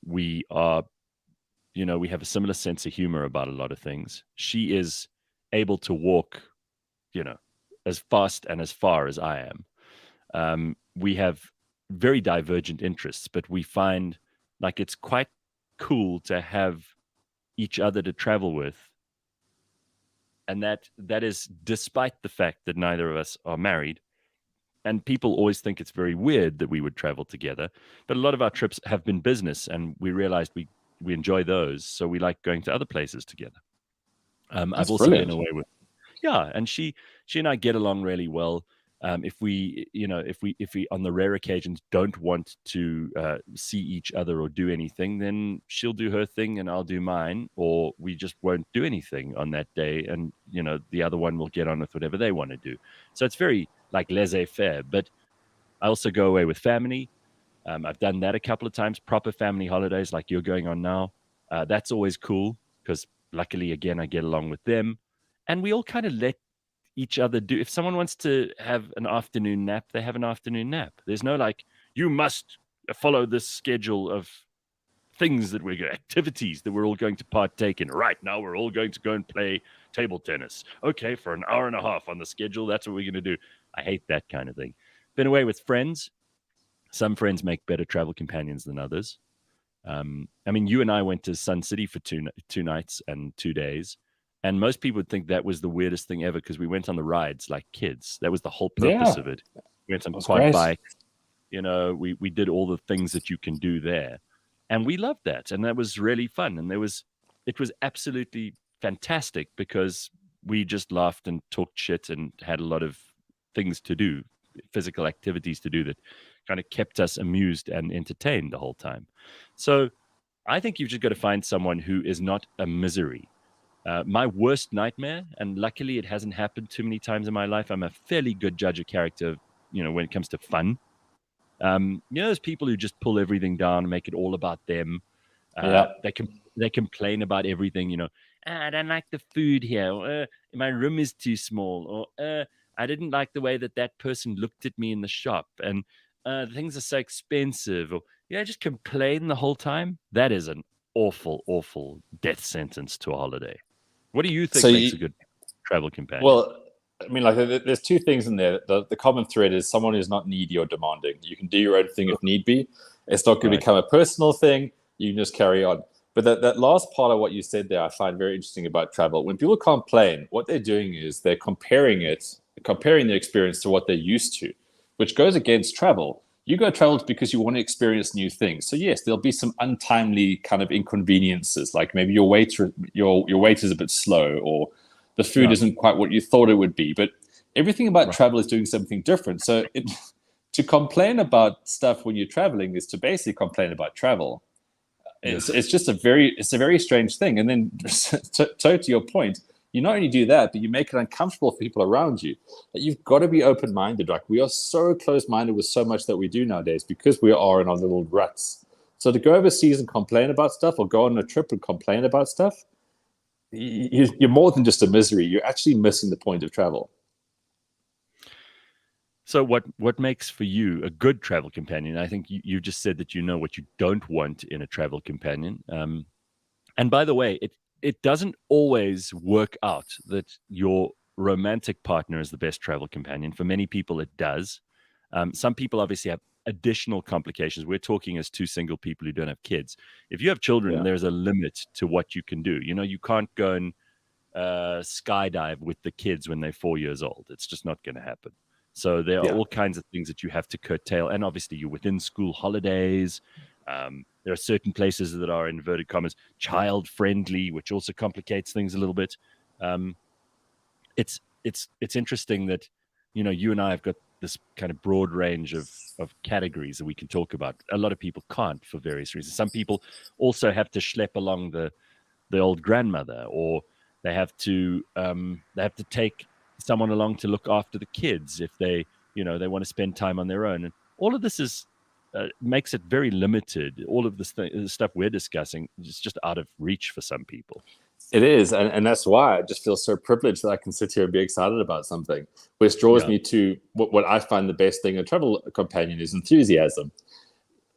We are, we have a similar sense of humor about a lot of things. She is able to walk, as fast and as far as I am. We have very divergent interests, but we find like it's quite cool to have each other to travel with. And that is despite the fact that neither of us are married. And people always think it's very weird that we would travel together. But a lot of our trips have been business, and we realized we enjoy those. So we like going to other places together. I've also been away with, and she and I get along really well. If we on the rare occasions don't want to see each other or do anything, then she'll do her thing and I'll do mine, or we just won't do anything on that day, and the other one will get on with whatever they want to do. So it's very like laissez-faire. But I also go away with family. I've done that a couple of times, proper family holidays like you're going on now. That's always cool because luckily, again, I get along with them, and we all kind of let each other do. If someone wants to have an afternoon nap, they have an afternoon nap. There's no like, you must follow this schedule of things that activities that we're all going to partake in. Right now, we're all going to go and play table tennis. Okay, for an hour and a half on the schedule, that's what we're going to do. I hate that kind of thing. Been away with friends. Some friends make better travel companions than others. I mean, you and I went to Sun City for two nights and 2 days. And most people would think that was the weirdest thing ever because we went on the rides like kids. That was the whole purpose of it. We went on quad bikes. We did all the things that you can do there. And we loved that. And that was really fun. And it was absolutely fantastic because we just laughed and talked shit and had a lot of things to do, physical activities to do that kind of kept us amused and entertained the whole time. So I think you've just got to find someone who is not a misery. My worst nightmare, and luckily it hasn't happened too many times in my life. I'm a fairly good judge of character, when it comes to fun. Those people who just pull everything down and make it all about them. They complain about everything. I don't like the food here. Or, my room is too small. Or I didn't like the way that person looked at me in the shop. And things are so expensive. Or just complain the whole time. That is an awful, awful death sentence to a holiday. What do you think makes a good travel companion? Well, I mean, like, there's two things in there. The common thread is someone who's not needy or demanding. You can do your own thing if need be. It's not going to become a personal thing. You can just carry on. But that last part of what you said there, I find very interesting about travel. When people complain, what they're doing is they're comparing their experience to what they're used to, which goes against travel. You go travel because you want to experience new things. So yes, there'll be some untimely kind of inconveniences, like maybe your wait is a bit slow, or the food isn't quite what you thought it would be. But everything about travel is doing something different. So to complain about stuff when you're traveling is to basically complain about travel. It's just a very strange thing. And then to your point, you not only do that, but you make it uncomfortable for people around you. That you've got to be open-minded. Like, we are so close-minded with so much that we do nowadays because we are in our little ruts. So to go overseas and complain about stuff, or go on a trip and complain about stuff, you're more than just a misery. You're actually missing the point of travel. So what makes for you a good travel companion? I think you just said that you know what you don't want in a travel companion. And by the way, it doesn't always work out that your romantic partner is the best travel companion. For many people, it does. Some people obviously have additional complications. We're talking as two single people who don't have kids. If you have children, there's a limit to what you can do. You know, you can't go and skydive with the kids when they're 4 years old. It's just not going to happen. So there are all kinds of things that you have to curtail. And obviously, you're within school holidays. There are certain places that are, inverted commas, child friendly, which also complicates things a little bit. It's interesting that, you know, you and I have got this kind of broad range of categories that we can talk about. A lot of people can't for various reasons. Some people also have to schlep along the old grandmother, or they have to take someone along to look after the kids if they want to spend time on their own. And all of this is makes it very limited. All of this stuff we're discussing is just out of reach for some people. It is, and that's why I just feel so privileged that I can sit here and be excited about something, which draws me to what I find the best thing in a travel companion is enthusiasm.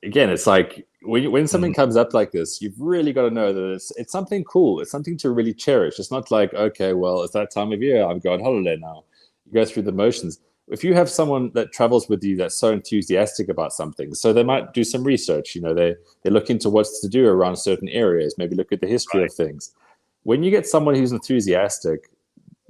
Again, it's like when something comes up like this, you've really got to know that it's something cool. It's something to really cherish. It's not like, okay, well, it's that time of year. I'm going on holiday now. You go through the motions. If you have someone that travels with you that's so enthusiastic about something, so they might do some research. You know, they look into what's to do around certain areas, maybe look at the history of things. When you get someone who's enthusiastic,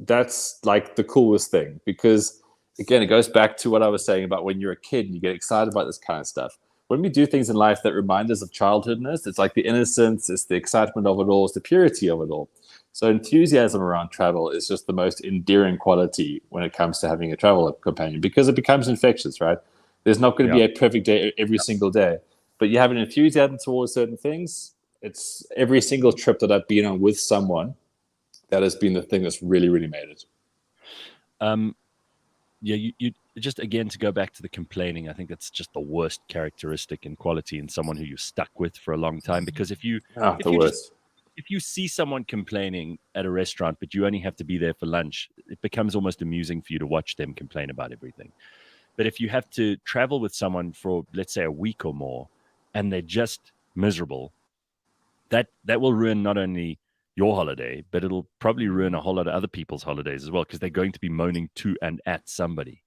that's like the coolest thing, because again, it goes back to what I was saying about when you're a kid and you get excited about this kind of stuff. When we do things in life that remind us of childhoodness, it's like the innocence, it's the excitement of it all, it's the purity of it all. So enthusiasm around travel is just the most endearing quality when it comes to having a travel companion, because it becomes infectious, right? There's not going to be a perfect day every single day, but you have an enthusiasm towards certain things. It's every single trip that I've been on with someone, that has been the thing that's really, really made it. You just, again, to go back to the complaining, I think that's just the worst characteristic and quality in someone who you're stuck with for a long time. Because if you see someone complaining at a restaurant, but you only have to be there for lunch, it becomes almost amusing for you to watch them complain about everything. But if you have to travel with someone for, let's say, a week or more, and they're just miserable, that will ruin not only your holiday, but it'll probably ruin a whole lot of other people's holidays as well, because they're going to be moaning to and at somebody.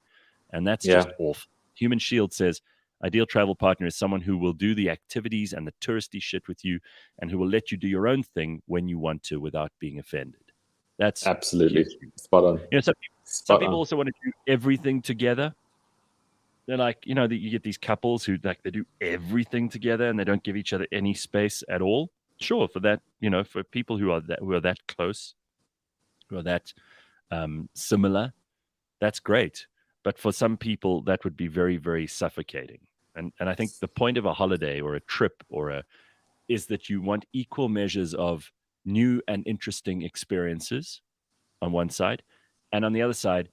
And that's just awful. Human Shield says, ideal travel partner is someone who will do the activities and the touristy shit with you, and who will let you do your own thing when you want to without being offended. That's absolutely spot on. You know, some people also want to do everything together. They're like, you know, you get these couples who like they do everything together and they don't give each other any space at all. Sure, for that, you know, for people who are that close, who are that similar, that's great. But for some people, that would be very, very suffocating. And I think the point of a holiday or a trip is that you want equal measures of new and interesting experiences on one side, and on the other side,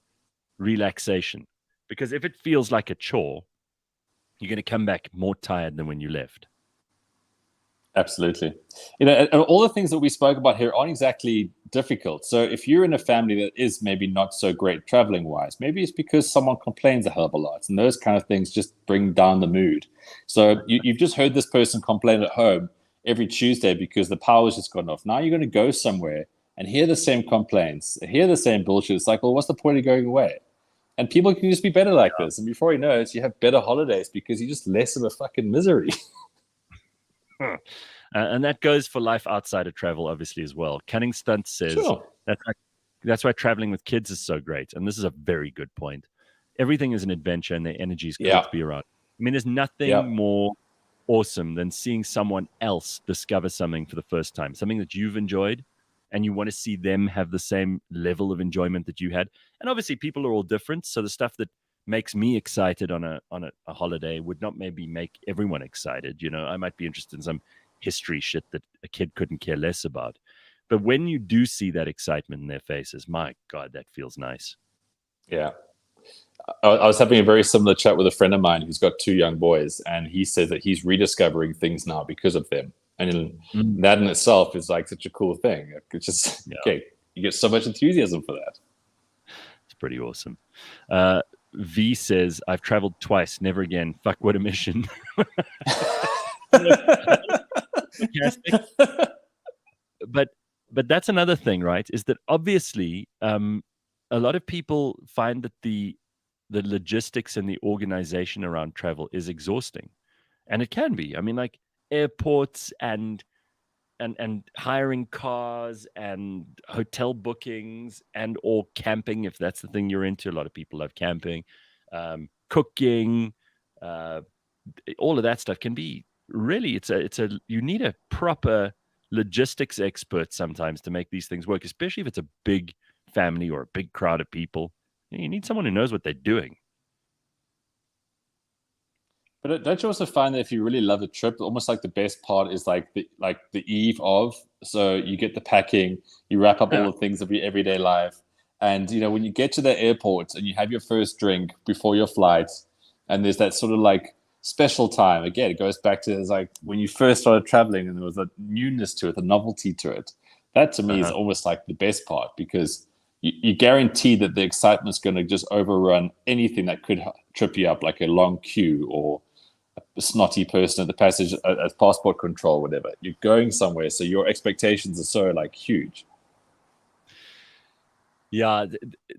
relaxation. Because if it feels like a chore, you're going to come back more tired than when you left. Absolutely. You know, and all the things that we spoke about here aren't exactly difficult. So if you're in a family that is maybe not so great traveling wise, maybe it's because someone complains a hell of a lot, and those kind of things just bring down the mood. So you've just heard this person complain at home every Tuesday because the power's just gone off. Now you're going to go somewhere and hear the same complaints, hear the same bullshit. It's like, well, what's the point of going away? And people can just be better like this. And before you know it, you have better holidays because you're just less of a fucking misery. And that goes for life outside of travel, obviously, as well. Cunning Stunt says that's why traveling with kids is so great. And this is a very good point. Everything is an adventure and their energy is cool to be around. I mean, there's nothing more awesome than seeing someone else discover something for the first time, something that you've enjoyed, and you want to see them have the same level of enjoyment that you had. And obviously, people are all different. So the stuff that makes me excited on a holiday would not maybe make everyone excited. You know, I might be interested in some history shit that a kid couldn't care less about. But when you do see that excitement in their faces, my God, that feels nice. Yeah. I was having a very similar chat with a friend of mine who's got 2 young boys, and he says that he's rediscovering things now because of them. And that in itself is like such a cool thing. It's just, okay, you get so much enthusiasm for that. It's pretty awesome. V says, I've traveled twice, never again. Fuck, what a mission. But that's another thing, right? Is that obviously a lot of people find that the logistics and the organization around travel is exhausting. And it can be. I mean, like airports and hiring cars and hotel bookings and or camping, if that's the thing you're into. A lot of people love camping, cooking, all of that stuff can be really, you need a proper logistics expert sometimes to make these things work, especially if it's a big family or a big crowd of people. You need someone who knows what they're doing. But don't you also find that if you really love a trip, almost like the best part is like the eve of? So you get the packing, you wrap up all the things of your everyday life, and when you get to the airport and you have your first drink before your flight, and there's that sort of like special time. Again, it goes back to like when you first started traveling, and there was a newness to it, a novelty to it. That to me is almost like the best part, because you guarantee that the excitement's going to just overrun anything that could trip you up, like a long queue or a snotty person at the passage at passport control, whatever. You're going somewhere, so your expectations are so like huge. Yeah,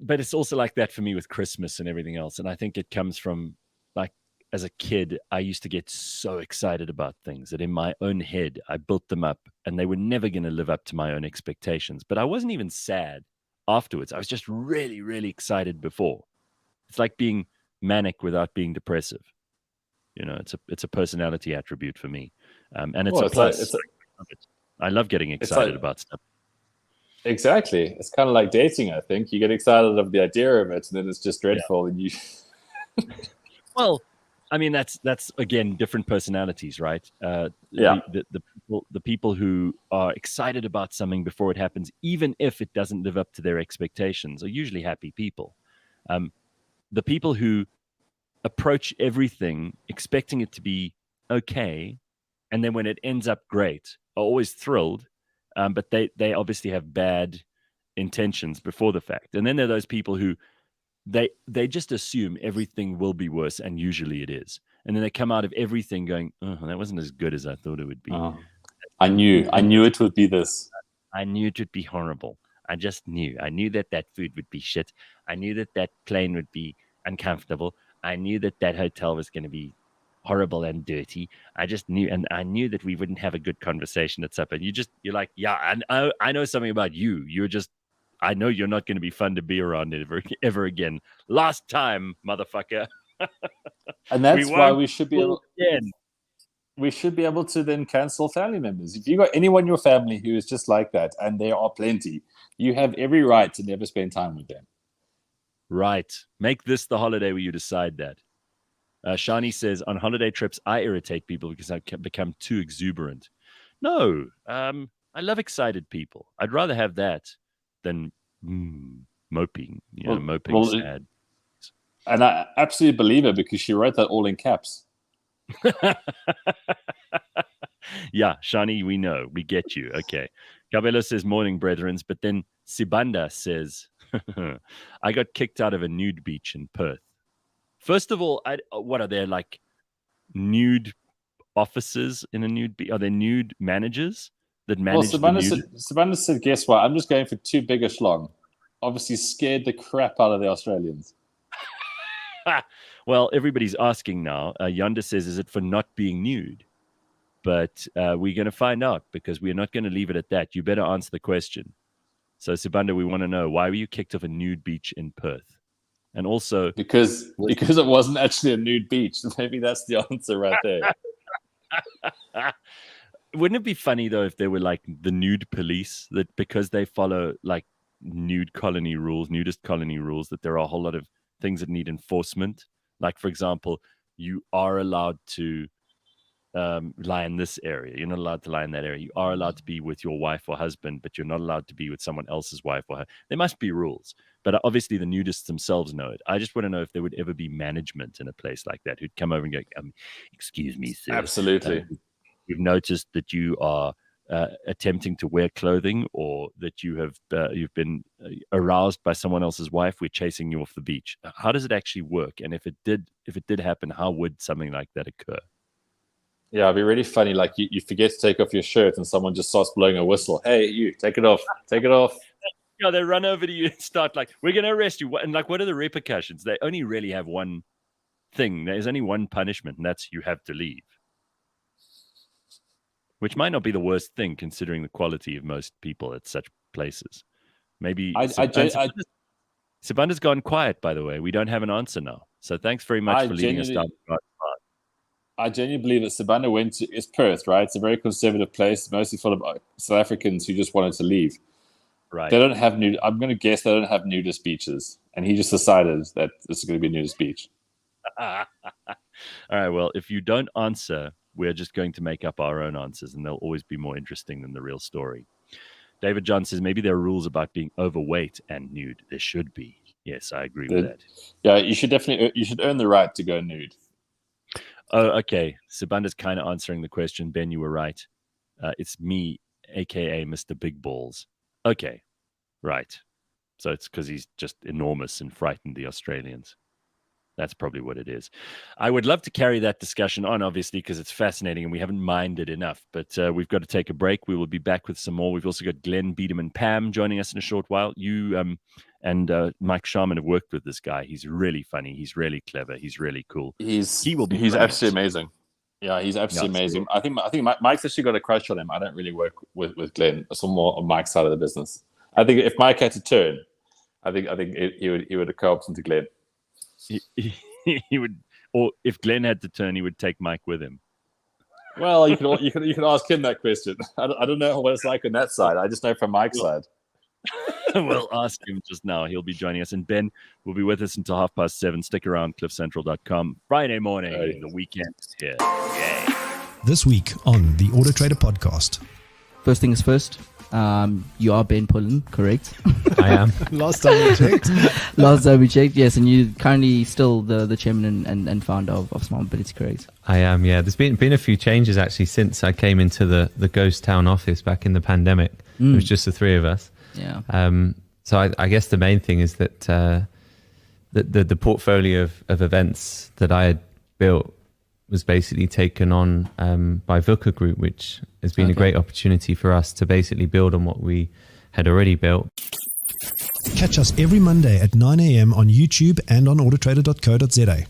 but it's also like that for me with Christmas and everything else. And I think it comes from, like, as a kid, I used to get so excited about things that in my own head, I built them up and they were never going to live up to my own expectations. But I wasn't even sad afterwards. I was just really, really excited before. It's like being manic without being depressive. It's a personality attribute for me. And it's a plus. I love getting excited about stuff. Exactly. It's kind of like dating, I think. You get excited of the idea of it, and then it's just dreadful. And you... Well, I mean, that's again, different personalities, right? The people who are excited about something before it happens, even if it doesn't live up to their expectations, are usually happy people. The people who approach everything expecting it to be okay, and then when it ends up great, are always thrilled, but they obviously have bad intentions before the fact. And then there are those people who they just assume everything will be worse, and usually it is. And then they come out of everything going, oh, that wasn't as good as I thought it would be. I knew it would be this. I knew it would be horrible. I just knew. I knew that food would be shit. I knew that plane would be uncomfortable. I knew that hotel was going to be horrible and dirty. I just knew, and I knew that we wouldn't have a good conversation at supper. You're like, yeah, I know something about you. I know you're not going to be fun to be around ever again. Last time, motherfucker. And that's why we should be able to then cancel family members. If you got anyone in your family who is just like that, and there are plenty, you have every right to never spend time with them. Right. Make this the holiday where you decide that. Shani says, on holiday trips, I irritate people because I can become too exuberant. No, I love excited people. I'd rather have that than moping, moping sad. And I absolutely believe her, because she wrote that all in caps. Yeah, Shani, we know. We get you. Okay. Cabello says, morning, brethrens. But then Sibanda says, I got kicked out of a nude beach in Perth. First of all, what are there, like nude officers in a nude beach? Are there nude managers that manage the nude? Sibanda said, guess what? I'm just going for too big a schlong. Obviously scared the crap out of the Australians. Well, everybody's asking now. Yonda says, is it for not being nude? But we're going to find out, because we're not going to leave it at that. You better answer the question. So, Sibanda, we want to know, why were you kicked off a nude beach in Perth? And also... Because it wasn't actually a nude beach. Maybe that's the answer right there. Wouldn't it be funny, though, if there were, like, the nude police, that because they follow, like, nudist colony rules, that there are a whole lot of things that need enforcement. Like, for example, you are allowed to lie in this area. You're not allowed to lie in that area. You are allowed to be with your wife or husband, but you're not allowed to be with someone else's wife or husband. There must be rules. But obviously the nudists themselves know it. I just want to know if there would ever be management in a place like that who'd come over and go, excuse me, sir. Absolutely. We've noticed that you are attempting to wear clothing, or that you've been aroused by someone else's wife, we're chasing you off the beach. How does it actually work? And if it did happen, how would something like that occur? Yeah, it'd be really funny. Like you forget to take off your shirt, and someone just starts blowing a whistle. Hey, you take it off. Take it off. Yeah, they run over to you and start like, "We're going to arrest you." And like, what are the repercussions? They only really have one thing. There's only one punishment, and that's you have to leave. Which might not be the worst thing, considering the quality of most people at such places. Maybe Sabanda's gone quiet, by the way. We don't have an answer now. So thanks very much for leading us down. I genuinely believe that Sabanda it's Perth, right? It's a very conservative place, mostly full of South Africans who just wanted to leave. Right. They don't have I'm going to guess they don't have nudist beaches. And he just decided that this is going to be a nudist beach. All right. Well, if you don't answer, we're just going to make up our own answers, and they'll always be more interesting than the real story. David John says maybe there are rules about being overweight and nude. There should be. Yes, I agree with that. Yeah, you should earn the right to go nude. Oh, okay. Sabanda's kind of answering the question. Ben, you were right. It's me, a.k.a. Mr. Big Balls. Okay, right. So it's because he's just enormous and frightened the Australians. That's probably what it is. I would love to carry that discussion on, obviously, because it's fascinating and we haven't mined it enough. But we've got to take a break. We will be back with some more. We've also got Glenn, Biderman-Pam joining us in a short while. You and Mike Sharman have worked with this guy. He's really funny. He's really clever. He's really cool. He's absolutely amazing. Yeah, he's absolutely amazing. I think Mike's actually got a crush on him. I don't really work with Glenn. Some more on Mike's side of the business. I think if Mike had to turn, I think he would have co-opted into Glenn. He would, or if Glenn had to turn, he would take Mike with him. Well, you can ask him that question. I don't know what it's like on that side. I just know from Mike's side. We'll ask him just now. He'll be joining us, and Ben will be with us until 7:30. Stick around, cliffcentral.com. Friday morning, The weekend is here. Yay. This week on the Auto Trader podcast. First things first. You are Ben Pullen, correct? I am. Last time we checked. Yes, and you're currently still the chairman and founder of Smart Mobility, correct? I am, yeah. There's been a few changes actually since I came into the ghost town office back in the pandemic. It was just the three of us. Yeah. So I guess the main thing is that the portfolio of events that I had built was basically taken on by VUCA Group, which has been a great opportunity for us to basically build on what we had already built. Catch us every Monday at 9 a.m. on YouTube and on autotrader.co.za.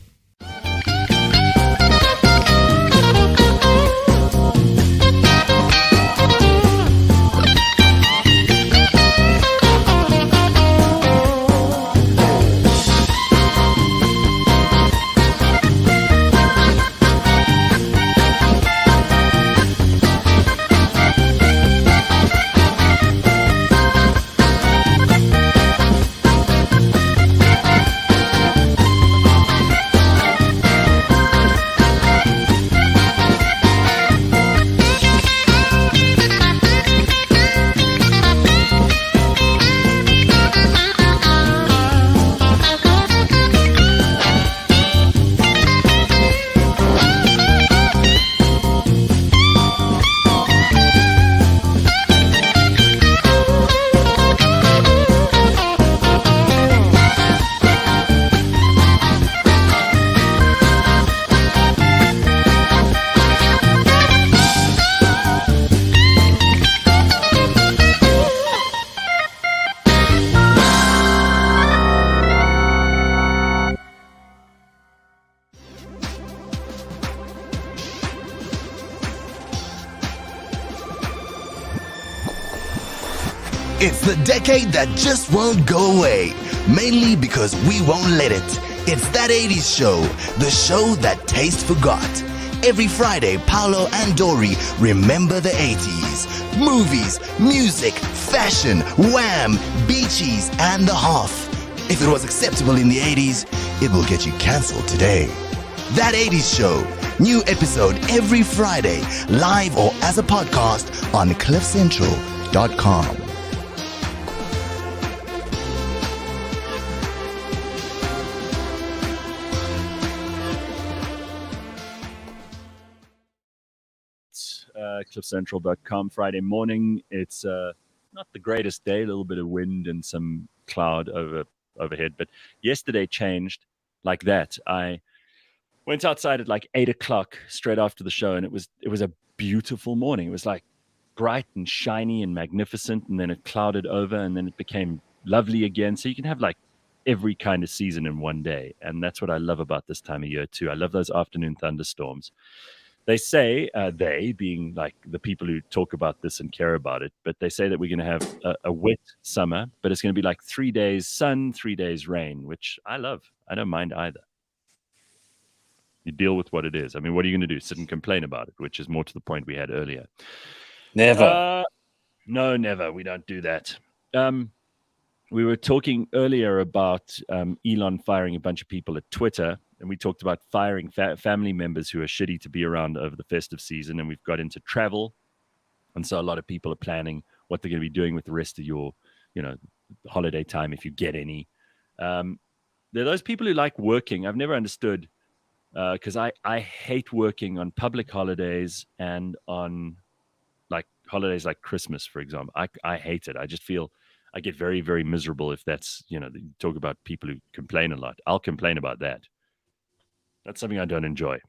It's the decade that just won't go away, mainly because we won't let it. It's That 80s Show, the show that taste forgot. Every Friday, Paolo and Dory remember the 80s. Movies, music, fashion, wham, beachies, and the Hoff. If it was acceptable in the 80s, it will get you cancelled today. That 80s Show, new episode every Friday, live or as a podcast on cliffcentral.com. cliffcentral.com. Friday morning. It's not the greatest day, a little bit of wind and some cloud overhead. But yesterday changed like that. I went outside at like 8 o'clock straight after the show, and it was a beautiful morning. It was like bright and shiny and magnificent, and then it clouded over, and then it became lovely again. So you can have like every kind of season in one day, and that's what I love about this time of year too. I love those afternoon thunderstorms. They say, they being like the people who talk about this and care about it, but they say that we're going to have a wet summer, but it's going to be like 3 days sun, 3 days rain, which I love. I don't mind either. You deal with what it is. I mean, what are you going to do? Sit and complain about it, which is more to the point we had earlier. Never. No, never. We don't do that. We were talking earlier about Elon firing a bunch of people at Twitter, and we talked about firing family members who are shitty to be around over the festive season, and we've got into travel. And so a lot of people are planning what they're going to be doing with the rest of your, holiday time, if you get any. There are those people who like working. I've never understood, because I hate working on public holidays and on like holidays like Christmas, for example. I hate it. I just feel I get very, very miserable if that's, you talk about people who complain a lot. I'll complain about that. That's something I don't enjoy.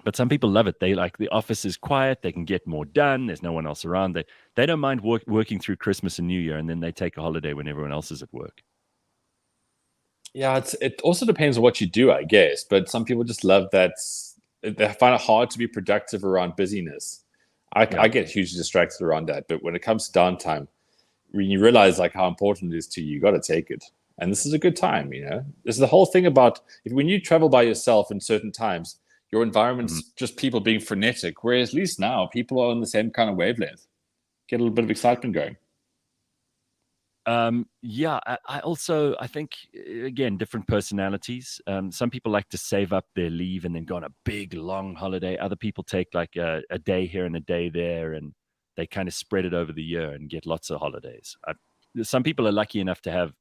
But some people love it. They like the office is quiet. They can get more done. There's no one else around. They don't mind working through Christmas and New Year, and then they take a holiday when everyone else is at work. Yeah, it also depends on what you do, I guess. But some people just love that. They find it hard to be productive around busyness. I get hugely distracted around that. But when it comes to downtime, when you realize like how important it is to you, you got to take it. And this is a good time, This is the whole thing about when you travel by yourself in certain times, your environment's just people being frenetic. Whereas at least now people are on the same kind of wavelength. Get a little bit of excitement going. I think, again, different personalities. Some people like to save up their leave and then go on a big, long holiday. Other people take like a day here and a day there, and they kind of spread it over the year and get lots of holidays. Some people are lucky enough to have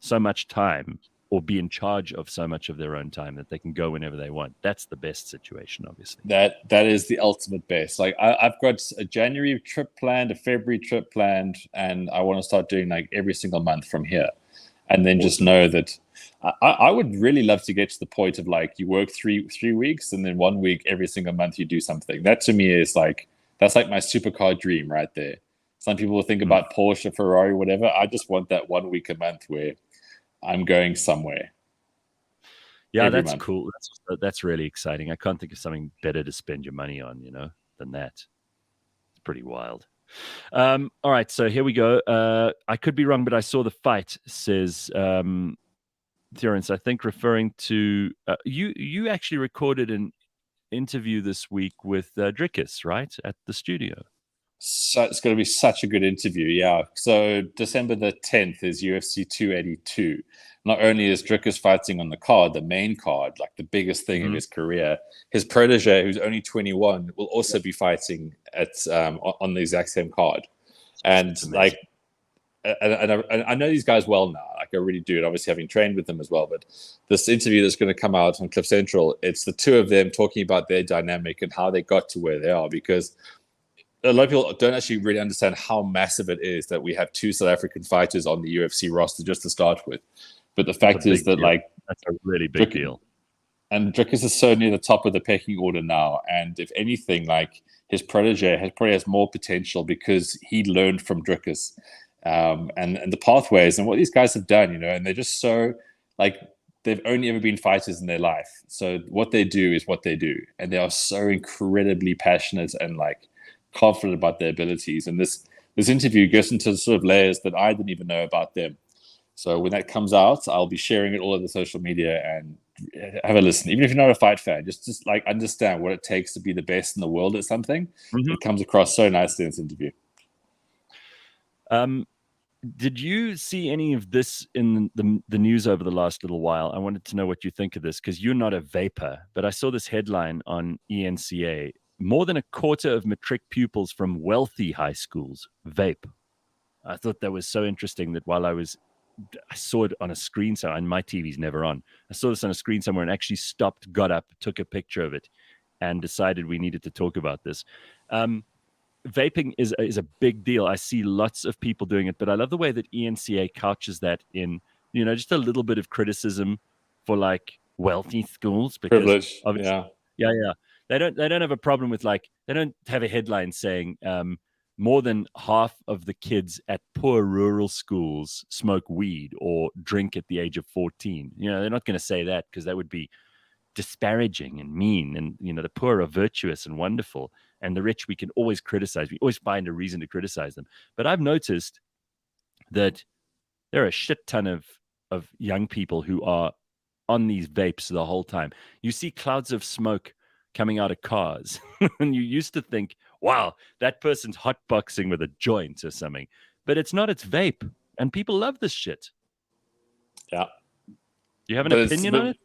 so much time or be in charge of so much of their own time that they can go whenever they want. That's the best situation, obviously. That is the ultimate best. Like I've got a January trip planned, a February trip planned, and I want to start doing like every single month from here. And then just know that I would really love to get to the point of like you work three weeks and then 1 week every single month you do something. That to me is like, that's like my supercar dream right there. Some people will think about Porsche, Ferrari, whatever. I just want that 1 week a month where I'm going somewhere. Yeah, that's cool. That's really exciting. I can't think of something better to spend your money on, than that. It's pretty wild. All right, so here we go. I could be wrong, but I saw the fight, says Terence, I think referring to you actually recorded an interview this week with Drickus, right, at the studio. So it's going to be such a good interview, yeah. So December the 10th is UFC 282. Not only is Drickus fighting on the card, the main card, like the biggest thing of his career, his protege, who's only 21, will also be fighting at on the exact same card. And like, and I know these guys well now. Like I really do, and obviously having trained with them as well. But this interview that's going to come out on Cliff Central, it's the two of them talking about their dynamic and how they got to where they are, because a lot of people don't actually really understand how massive it is that we have two South African fighters on the UFC roster just to start with. But the fact is that, like, that's a really big deal. And Drickus is so near the top of the pecking order now. And if anything, like his protege probably has more potential because he learned from Drickus and the pathways and what these guys have done, and they're just so like they've only ever been fighters in their life. So what they do is what they do. And they are so incredibly passionate and like confident about their abilities. And this interview goes into sort of layers that I didn't even know about them. So when that comes out, I'll be sharing it all over social media and have a listen. Even if you're not a fight fan, just like understand what it takes to be the best in the world at something. It comes across so nicely in this interview. Did you see any of this in the news over the last little while? I wanted to know what you think of this, because you're not a vapor, but I saw this headline on ENCA. More than a quarter of matric pupils from wealthy high schools vape. I thought that was so interesting that while I saw it on a screen, so and my TV's never on. I saw this on a screen somewhere and actually stopped, got up, took a picture of it, and decided we needed to talk about this. vaping is a big deal. I see lots of people doing it, but I love the way that ENCA couches that in, just a little bit of criticism for like wealthy schools, because Privilege. yeah. They don't have a problem with they don't have a headline saying more than half of the kids at poor rural schools smoke weed or drink at the age of 14. They're not going to say that because that would be disparaging and mean. And the poor are virtuous and wonderful, and the rich we can always criticize. We always find a reason to criticize them. But I've noticed that there are a shit ton of young people who are on these vapes the whole time. You see clouds of smoke coming out of cars, and you used to think, wow, that person's hotboxing with a joint or something, but it's not. It's vape, and people love this shit. Yeah. Do you have an opinion on it?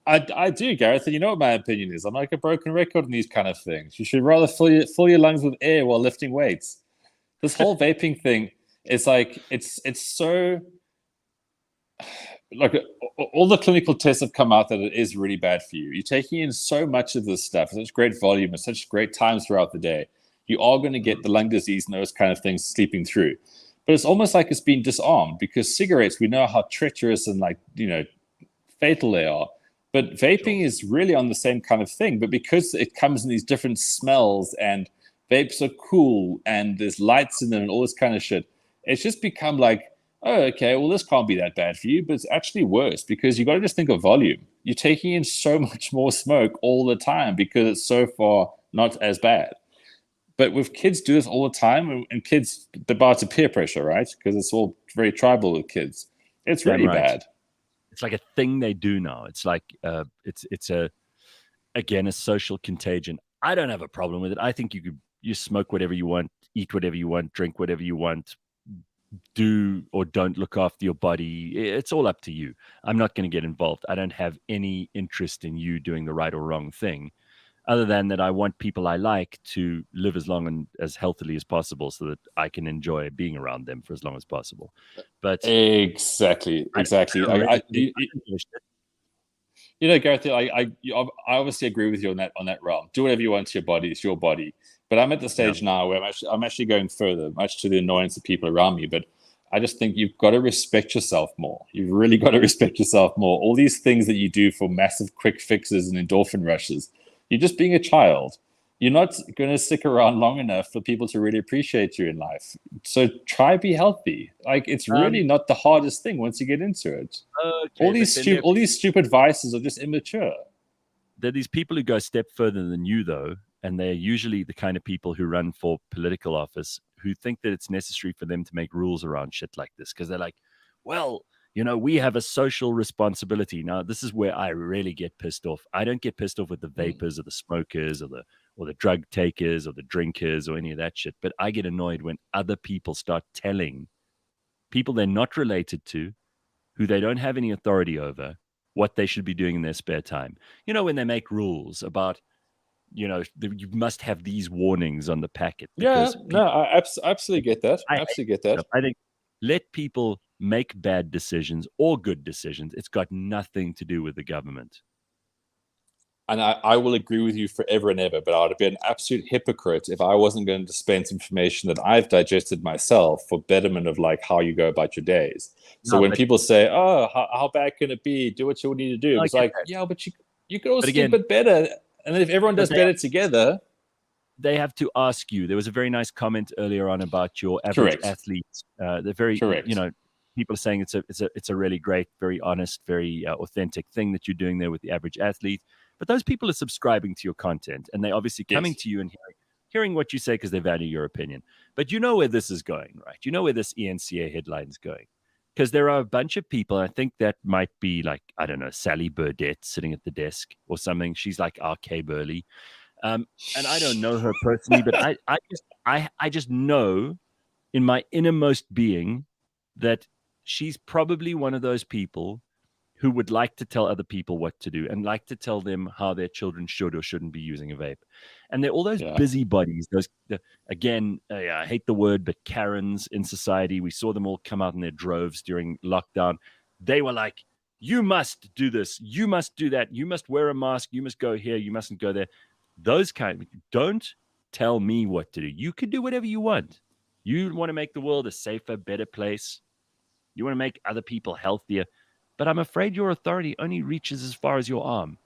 I do, Gareth. And you know what my opinion is? I'm like a broken record on these kind of things. You should rather fill your lungs with air while lifting weights. This whole vaping thing is like, it's so, like, all the clinical tests have come out that it is really bad for you. You're taking in so much of this stuff, such great volume, at such great times throughout the day. You are going to get the lung disease and those kind of things sleeping through. But it's almost like it's been disarmed, because cigarettes, we know how treacherous and fatal they are. But vaping is really on the same kind of thing. But because it comes in these different smells, and vapes are cool, and there's lights in them and all this kind of shit, it's just become like, oh, okay, well, this can't be that bad for you. But it's actually worse, because you got to just think of volume. You're taking in so much more smoke all the time because it's so far not as bad. But with kids do this all the time, and kids, they're about to peer pressure, right? Because it's all very tribal with kids. It's really bad. It's like a thing they do now. It's like it's a social contagion. I don't have a problem with it. I think you smoke whatever you want, eat whatever you want, drink whatever you want, do or don't look after your body. It's all up to you. I'm not going to get involved. I don't have any interest in you doing the right or wrong thing, other than that I want people I like to live as long and as healthily as possible, so that I can enjoy being around them for as long as possible. But exactly. Gareth, I obviously agree with you on that realm. Do whatever you want to your body. It's your body. But I'm at the stage now where I'm actually going further, much to the annoyance of people around me. But I just think you've got to respect yourself more. You've really got to respect yourself more. All these things that you do for massive quick fixes and endorphin rushes, you're just being a child. You're not going to stick around long enough for people to really appreciate you in life. So try be healthy. Like, it's really not the hardest thing once you get into it. Okay, all these stupid vices are just immature. There are these people who go a step further than you, though, and they're usually the kind of people who run for political office, who think that it's necessary for them to make rules around shit like this, because they're like, well, we have a social responsibility. Now, this is where I really get pissed off. I don't get pissed off with the vapors or the smokers or the drug takers or the drinkers or any of that shit. But I get annoyed when other people start telling people they're not related to, who they don't have any authority over, what they should be doing in their spare time. When they make rules about, you must have these warnings on the packet. I absolutely get that. I think let people make bad decisions or good decisions. It's got nothing to do with the government. And I will agree with you forever and ever, but I would be an absolute hypocrite if I wasn't going to dispense information that I've digested myself for betterment of like how you go about your days. So when people say, oh, how bad can it be? Do what you need to do. It's like, yeah, but you could also do a bit better. And then if everyone does better together, they have to ask you. There was a very nice comment earlier on about your average athletes. They're very, people are saying it's a really great, very honest, very authentic thing that you're doing there with the average athlete. But those people are subscribing to your content, and they're obviously coming to you and hearing what you say because they value your opinion. But you know where this is going, right? You know where this ENCA headline is going. Because there are a bunch of people, I think that might be like, I don't know, Sally Burdett sitting at the desk or something. She's like R.K. Burley. And I don't know her personally, but I just know in my innermost being that she's probably one of those people who would like to tell other people what to do and like to tell them how their children should or shouldn't be using a vape. And they're all those busybodies, I hate the word, but Karens in society. We saw them all come out in their droves during lockdown. They were like, you must do this, you must do that, you must wear a mask, you must go here, you mustn't go there. Those kind, don't tell me what to do. You can do whatever you want. You want to make the world a safer, better place. You want to make other people healthier. But I'm afraid your authority only reaches as far as your arm.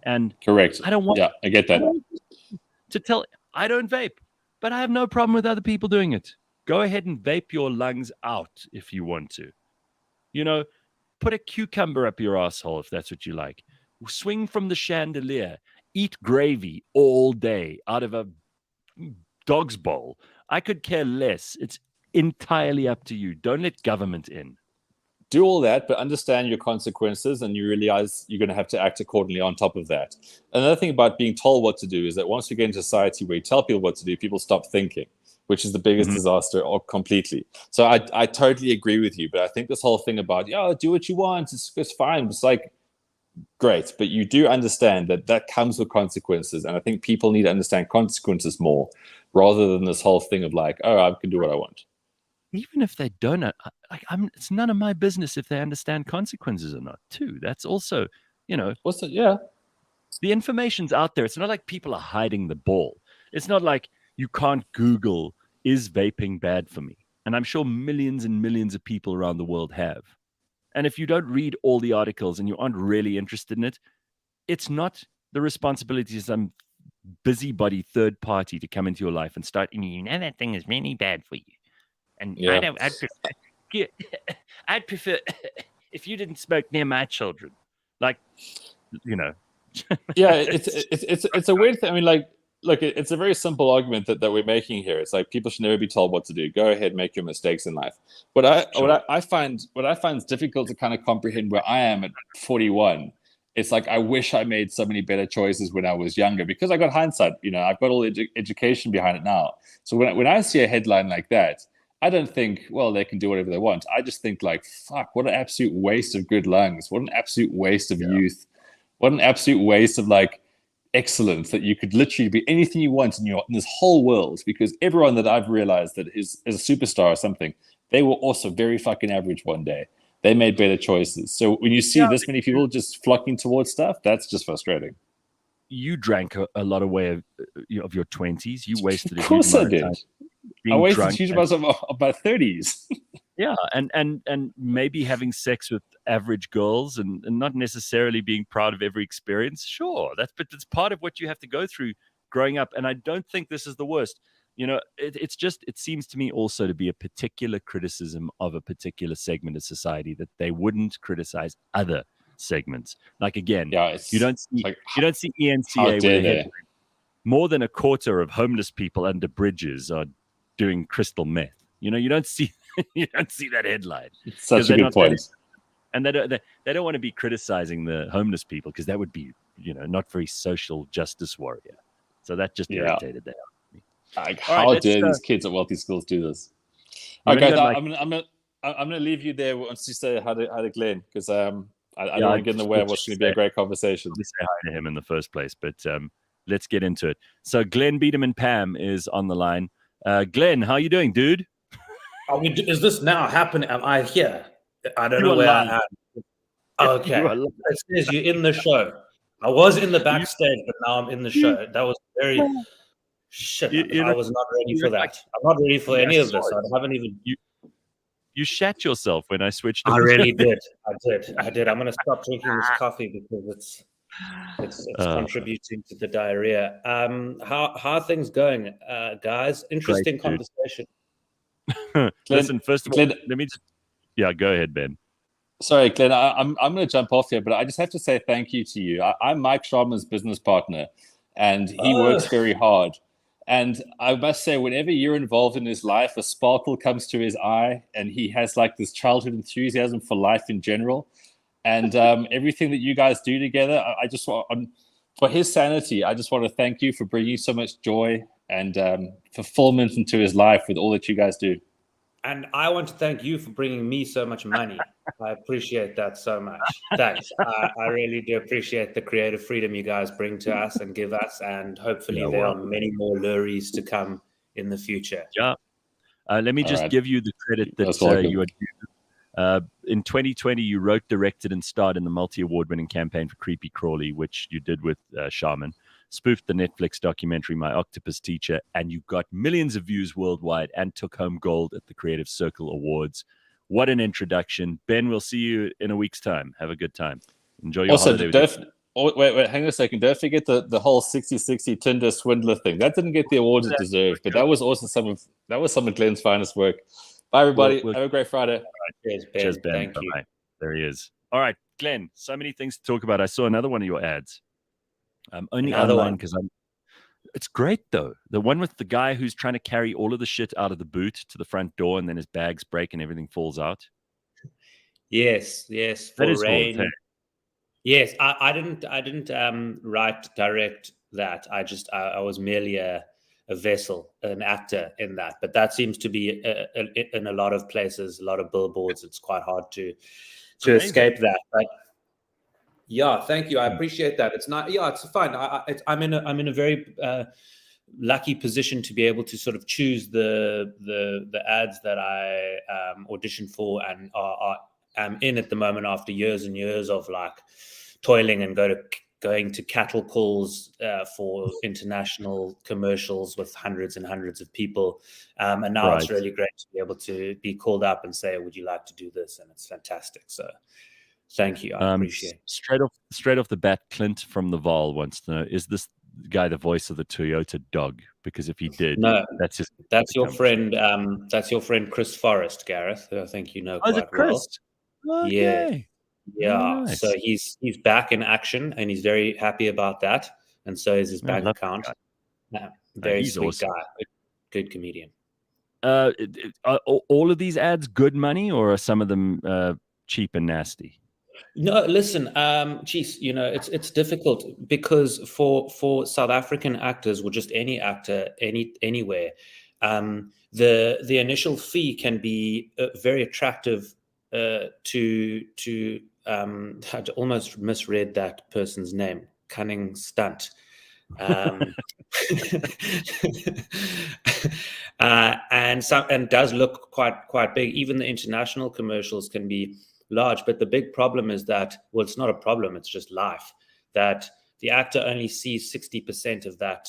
And correct. I don't want I get that. to tell. I don't vape, but I have no problem with other people doing it. Go ahead and vape your lungs out if you want to. You know, put a cucumber up your asshole if that's what you like. Swing from the chandelier. Eat gravy all day out of a dog's bowl. I could care less. It's entirely up to you. Don't let government in. Do all that, but understand your consequences, and you realize you're going to have to act accordingly on top of that. Another thing about being told what to do is that once you get into society where you tell people what to do, people stop thinking, which is the biggest disaster completely. So I totally agree with you, but I think this whole thing about, do what you want, it's fine. It's like, great, but you do understand that comes with consequences, and I think people need to understand consequences more rather than this whole thing of like, I can do what I want. Even if they don't, it's none of my business if they understand consequences or not, too. That's also, the information's out there. It's not like people are hiding the ball. It's not like you can't Google, is vaping bad for me? And I'm sure millions and millions of people around the world have. And if you don't read all the articles and you aren't really interested in it, it's not the responsibility of some busybody third party to come into your life and start, that thing is really bad for you. And I'd prefer if you didn't smoke near my children. Like, it's a weird thing. I mean, like, look, it's a very simple argument that we're making here. It's like people should never be told what to do. Go ahead, make your mistakes in life. What I find difficult to kind of comprehend where I am at 41. It's like I wish I made so many better choices when I was younger because I got hindsight. I've got all the education behind it now. So when I see a headline like that, I don't think, well, they can do whatever they want. I just think like, fuck, what an absolute waste of good lungs. What an absolute waste of youth. What an absolute waste of like excellence that you could literally be anything you want in this whole world, because everyone that I've realized that is a superstar or something, they were also very fucking average one day. They made better choices. So when you see this many people just flocking towards stuff, that's just frustrating. You drank a lot of way of your 20s. You wasted a huge amount of time. I wasted huge amounts of my 30s. Yeah, and maybe having sex with average girls and not necessarily being proud of every experience. Sure, that's part of what you have to go through growing up. And I don't think this is the worst. It seems to me also to be a particular criticism of a particular segment of society that they wouldn't criticize other segments. Like again, you don't see ENCA where more than a quarter of homeless people under bridges are doing crystal meth. You don't see that headline. Such a good point. And they don't want to be criticizing the homeless people because that would be not very social justice warrior. So that just irritated them. Like, how dare these kids at wealthy schools do this? Okay, I'm gonna leave you there once you say hi to Glenn, because I don't want to get in the way of what's going to be a great conversation. Let's say hi to him in the first place, but let's get into it. So Glenn Biderman-Pam is on the line. Glenn, how you doing, dude? Is this now happening? Am I here? I don't know where I am. Okay. It says you're in the show. I was in the backstage, but now I'm in the show. That was very... Shit, I was not ready for that. I'm not ready for any of this. I haven't even... You shat yourself when I switched. I really did. I did. I'm going to stop drinking this coffee because it's contributing to the diarrhea. How are things going, guys? Interesting conversation. Listen, first of all, let me just... Yeah, go ahead, Ben. Sorry, Glenn, I'm going to jump off here, but I just have to say thank you to you. I'm Mike Sharma's business partner, and he works very hard. And I must say, whenever you're involved in his life, a sparkle comes to his eye, and he has like this childhood enthusiasm for life in general. And everything that you guys do together, I just want, for his sanity, I just want to thank you for bringing so much joy and fulfillment into his life with all that you guys do. And I want to thank you for bringing me so much money. I appreciate that so much. Thanks. I really do appreciate the creative freedom you guys bring to us and give us. And hopefully there are many more lurries to come in the future. Yeah. Let me just give you the credit that you are due. In 2020, you wrote, directed, and starred in the multi-award winning campaign for Creepy Crawly, which you did with Shaman. spoofed the Netflix documentary My Octopus Teacher, and you got millions of views worldwide and took home gold at the Creative Circle Awards. What an introduction. Ben, we'll see you in a week's time. Have a good time. Enjoy your holiday. Wait, hang on a second. Don't forget the whole 60-60 Tinder swindler thing. That didn't get the awards it deserved, but that was also some of Glenn's finest work. Bye, everybody. Have a great Friday. Cheers, Ben. Cheers, Ben. Thank you. There he is. All right, Glenn, so many things to talk about. I saw another one of your ads. Only Another online one. because it's great, though. The one with the guy who's trying to carry all of the shit out of the boot to the front door, and then his bags break and everything falls out. Yes. That is rain. cool. Yes, I didn't direct that. I was merely a vessel, an actor in that. But that seems to be in a lot of places, a lot of billboards. It's quite hard to escape that. But yeah, thank you. I appreciate that. It's not. Yeah, it's fine. I'm in a very lucky position to be able to sort of choose the ads that I audition for and am in at the moment after years and years of like toiling and going to cattle calls for international commercials with hundreds and hundreds of people. And now it's really great to be able to be called up and say, would you like to do this? And it's fantastic. So thank you. I appreciate it. Straight off the bat, Clint from the Val wants to know, is this guy the voice of the Toyota dog? Because if he did, that's your friend. That's your friend Chris Forrest, Gareth, who I think you know quite well. Okay. Yeah. Nice. So he's back in action, and he's very happy about that. And so is his bank account. Very sweet awesome guy. Good comedian. Are all of these ads good money, or are some of them cheap and nasty? No, listen, geez, it's difficult because for South African actors or just any actor anywhere, the initial fee can be very attractive to I'd almost misread that person's name, Cunning Stunt. And does look quite big. Even the international commercials can be large, but the big problem is that, well, it's not a problem, it's just life, that the actor only sees 60% of that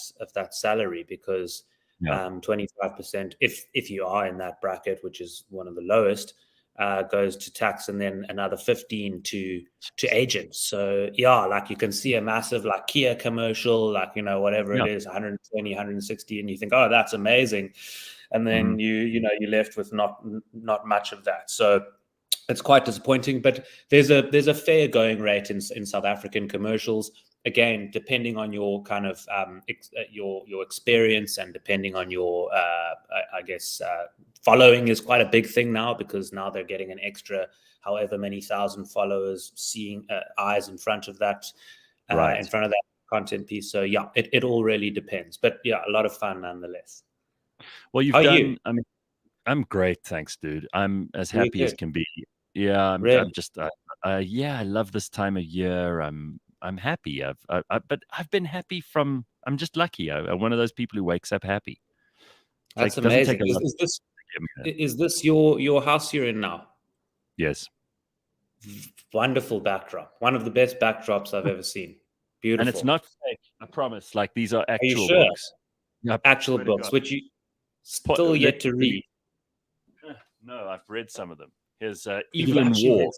salary, because 25%, if you are in that bracket, which is one of the lowest, goes to tax, and then another 15 to agents. So like you can see a massive like Kia commercial, like whatever it is, 120, 160, and you think, oh, that's amazing, and then you're left with not much of that. So it's quite disappointing, but there's a fair going rate in South African commercials. Again, depending on your kind of your experience, and depending on your following is quite a big thing now, because now they're getting an extra however many thousand followers, seeing eyes in front of that content piece. So it all really depends, but a lot of fun nonetheless. Well, you've done. I mean, I'm great, thanks, dude. I'm as happy as can be. Yeah, I'm just. I love this time of year. I'm happy. But I've been happy from. I'm just lucky. I'm one of those people who wakes up happy. That's amazing. Is this your house you're in now? Yes. Wonderful backdrop. One of the best backdrops I've ever seen. Beautiful. And it's not fake. I promise. Like, these are actual books. Actual books, which you still yet to read. No, I've read some of them. Here's Evil in War.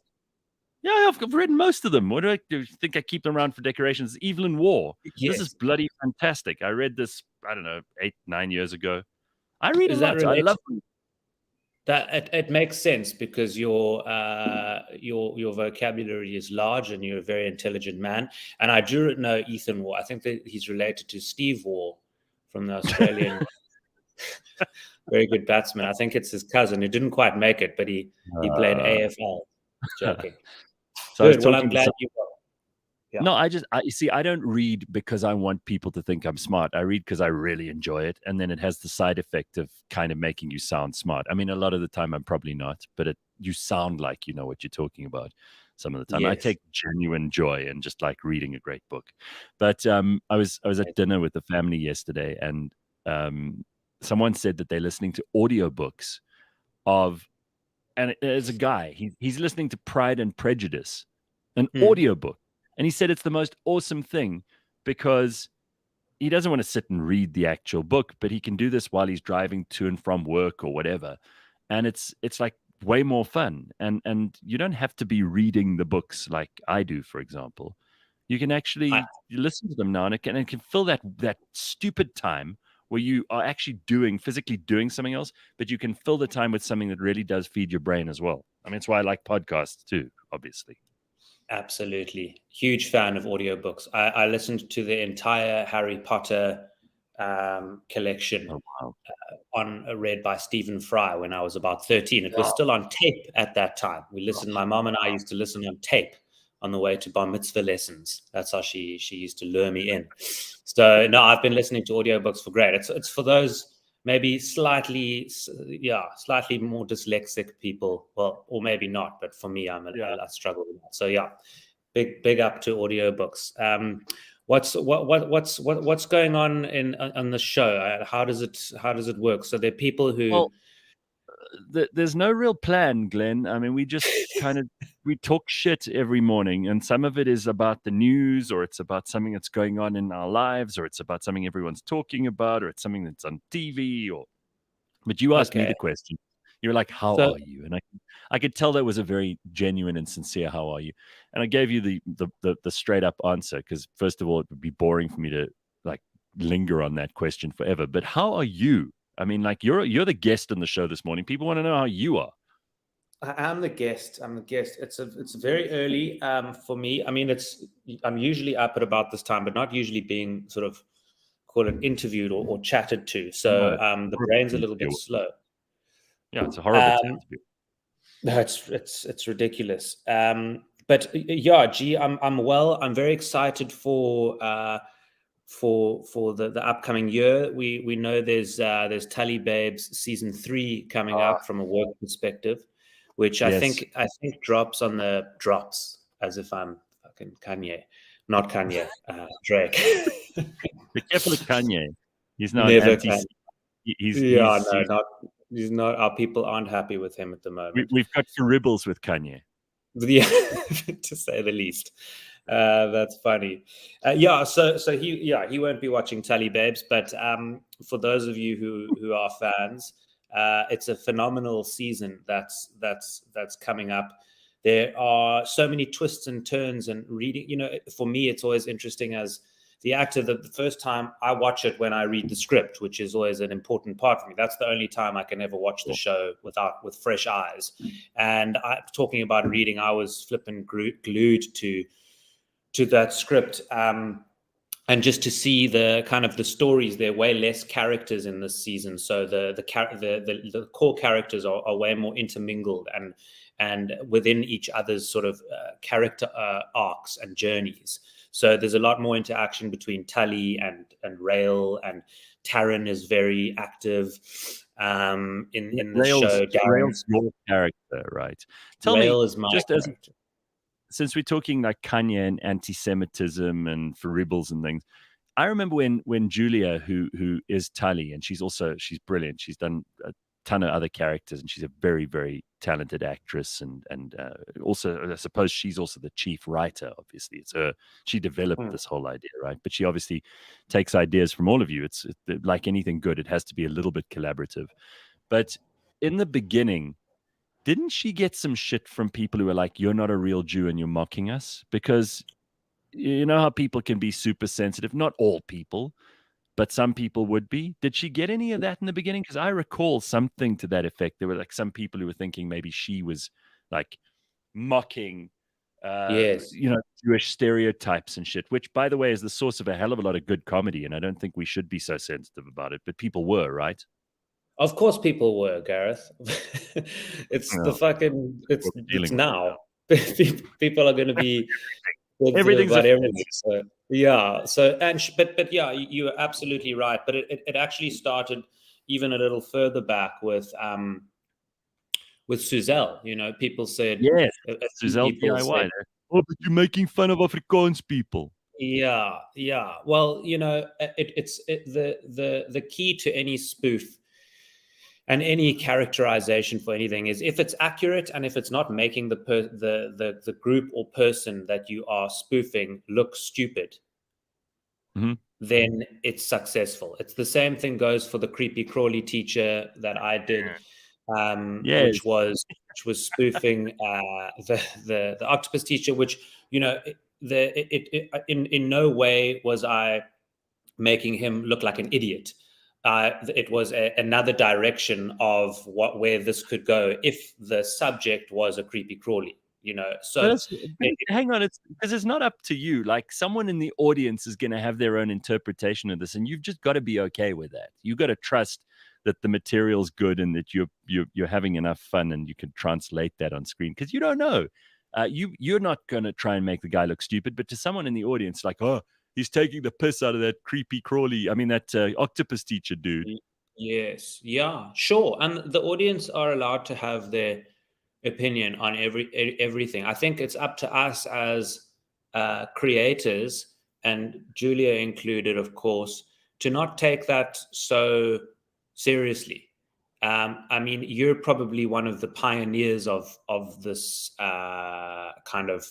Yeah, I've read most of them. What do I do? Think I keep them around for decorations? Evil in War. Yes. This is bloody fantastic. I read this, I don't know, 8-9 years ago. I read a lot. I love them. That it makes sense, because your vocabulary is large and you're a very intelligent man. And I do know Ethan War. I think that he's related to Steve War from the Australian. Very good batsman. I think it's his cousin who didn't quite make it, but he played AFL. Joking. So good. Well, I'm glad you will. Yeah. No, I don't read because I want people to think I'm smart. I read because I really enjoy it. And then it has the side effect of kind of making you sound smart. I mean, a lot of the time I'm probably not, but you sound like you know what you're talking about some of the time. Yes. I take genuine joy in just like reading a great book. But I was at dinner with the family yesterday, and someone said that they're listening to audiobooks and there's a guy, he's listening to Pride and Prejudice, an audiobook. And he said it's the most awesome thing, because he doesn't want to sit and read the actual book, but he can do this while he's driving to and from work or whatever. And it's like way more fun. And you don't have to be reading the books like I do, for example. You can actually listen to them now, and it can fill that stupid time where you are actually physically doing something else, but you can fill the time with something that really does feed your brain as well. I mean, it's why I like podcasts too, obviously. Absolutely. Huge fan of audiobooks. I listened to the entire Harry Potter collection read by Stephen Fry when I was about 13. It was still on tape at that time. My mom and I used to listen on tape on the way to bar mitzvah lessons. That's how she used to lure me in. So no, I've been listening to audiobooks for great. It's for those maybe slightly more dyslexic people. Well, or maybe not, but for me, I struggle with that. So yeah, big up to audiobooks. What's going on the show? How does it work? So there are people who there's no real plan, Glenn. I mean, we just we talk shit every morning, and some of it is about the news, or it's about something that's going on in our lives, or it's about something everyone's talking about, or it's something that's on TV. But you asked me the question. You were like, "How are you?" And I could tell that was a very genuine and sincere "How are you?" And I gave you the straight up answer because, first of all, it would be boring for me to like linger on that question forever. But how are you? I mean, like you're the guest on the show this morning. People want to know how you are. I'm the guest. It's very early for me. I mean, I'm usually up at about this time, but not usually being sort of call it interviewed or chatted to. So the brain's a little bit slow. Yeah, it's a horrible interview. No, it's ridiculous. But yeah, I'm well. I'm very excited for the upcoming year. We know there's Tali Babes season 3 coming up from a work perspective, which I think drops as if I'm fucking Kanye, not Kanye, Drake. Be careful of Kanye. He's not never anti. Kanye. He's not. Our people aren't happy with him at the moment. We've got ribbles with Kanye. Yeah, to say the least. That's funny. So he won't be watching Tali Babes, but for those of you who are fans, it's a phenomenal season that's coming up. There are so many twists and turns, and reading, for me, it's always interesting as the actor that the first time I watch it when I read the script, which is always an important part for me. That's the only time I can ever watch the show with fresh eyes. And talking about reading, I was flipping glued to that script. And just to see the kind of the stories, there are way less characters in this season. So the core characters are way more intermingled and within each other's sort of character arcs and journeys. So there's a lot more interaction between Tali and Rail, and Taryn is very active in the show. Rail's your character, right? Rail is my character. Since we're talking like Kanye and anti-Semitism and for rebels and things, I remember when Julia, who is Tali, and she's brilliant. She's done a ton of other characters, and she's a very, very talented actress, and also I suppose she's also the chief writer. Obviously, she developed this whole idea, right? But she obviously takes ideas from all of you. It's like anything good; it has to be a little bit collaborative. But in the beginning, didn't she get some shit from people who were like, "You're not a real Jew and you're mocking us"? Because you know how people can be super sensitive. Not all people, but some people would be. Did she get any of that in the beginning? Because I recall something to that effect. There were like some people who were thinking maybe she was like mocking, Jewish stereotypes and shit, which, by the way, is the source of a hell of a lot of good comedy. And I don't think we should be so sensitive about it. But people were, right? Of course people were, Gareth. It's now. People are going to be everything's about everything. So, yeah. So but yeah, you are absolutely right. But it actually started even a little further back with Suzelle. People said, yes, Suzelle DIY. Oh, but you're making fun of Afrikaans people. Yeah. Well, it's the key to any spoof and any characterization for anything is if it's accurate and if it's not making the group or person that you are spoofing look stupid, then it's successful. It's the same thing goes for the creepy crawly teacher that I did, which was spoofing the octopus teacher, which, you know, in no way was I making him look like an idiot. It was another direction of where this could go if the subject was a creepy crawly. You know, so hang on, it's because it's not up to you. Like, someone in the audience is going to have their own interpretation of this, and you've just got to be okay with that. You got to trust that the material's good and that you're having enough fun and you can translate that on screen, because you don't know. You're not going to try and make the guy look stupid, but to someone in the audience, like, oh, he's taking the piss out of that creepy crawly. I mean, that octopus teacher dude. Yes, yeah, sure, and the audience are allowed to have their opinion on everything. I think it's up to us as creators, and Julia included, of course, to not take that so seriously. I mean, you're probably one of the pioneers of this kind of,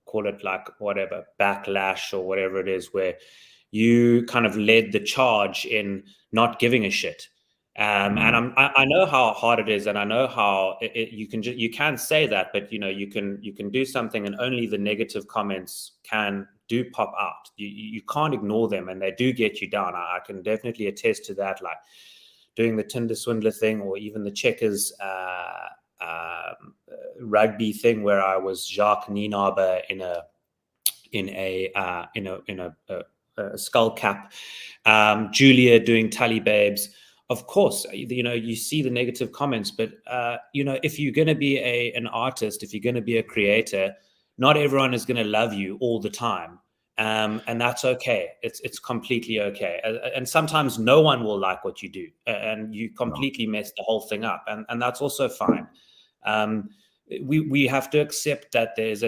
call it like whatever, backlash or whatever it is, where you kind of led the charge in not giving a shit. And I know how hard it is, and I know how you can say that, but you know, you can do something, and only the negative comments do pop out. You can't ignore them, and they do get you down. I can definitely attest to that, like doing the Tinder swindler thing, or even the Checkers rugby thing, where I was Jacques Nienaber in a skull cap. Julia doing Tali babes. Of course, you know, you see the negative comments, but you know, if you're going to be an artist, if you're going to be a creator, not everyone is going to love you all the time, and that's okay. It's completely okay. And sometimes no one will like what you do, and you completely mess the whole thing up, and that's also fine. We have to accept that there's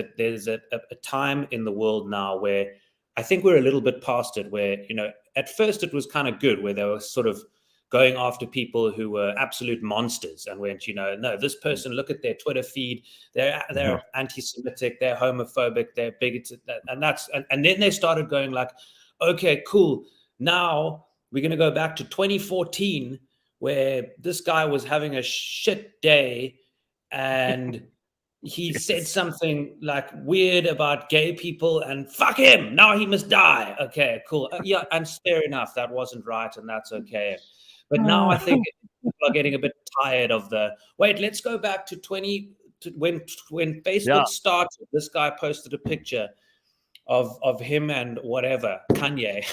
a time in the world now where I think we're a little bit past it, where, you know, at first it was kind of good, where they were sort of going after people who were absolute monsters and went, you know, no, this person, look at their Twitter feed, they're anti-Semitic, they're homophobic, they're bigoted, and then they started going like, okay, cool, now we're going to go back to 2014, where this guy was having a shit day and he said something like weird about gay people, and fuck him, now he must die. Okay, cool. Yeah, and fair enough, that wasn't right, and that's okay. But now I think people are getting a bit tired of wait, let's go back to when Facebook started. This guy posted a picture of him and whatever, Kanye.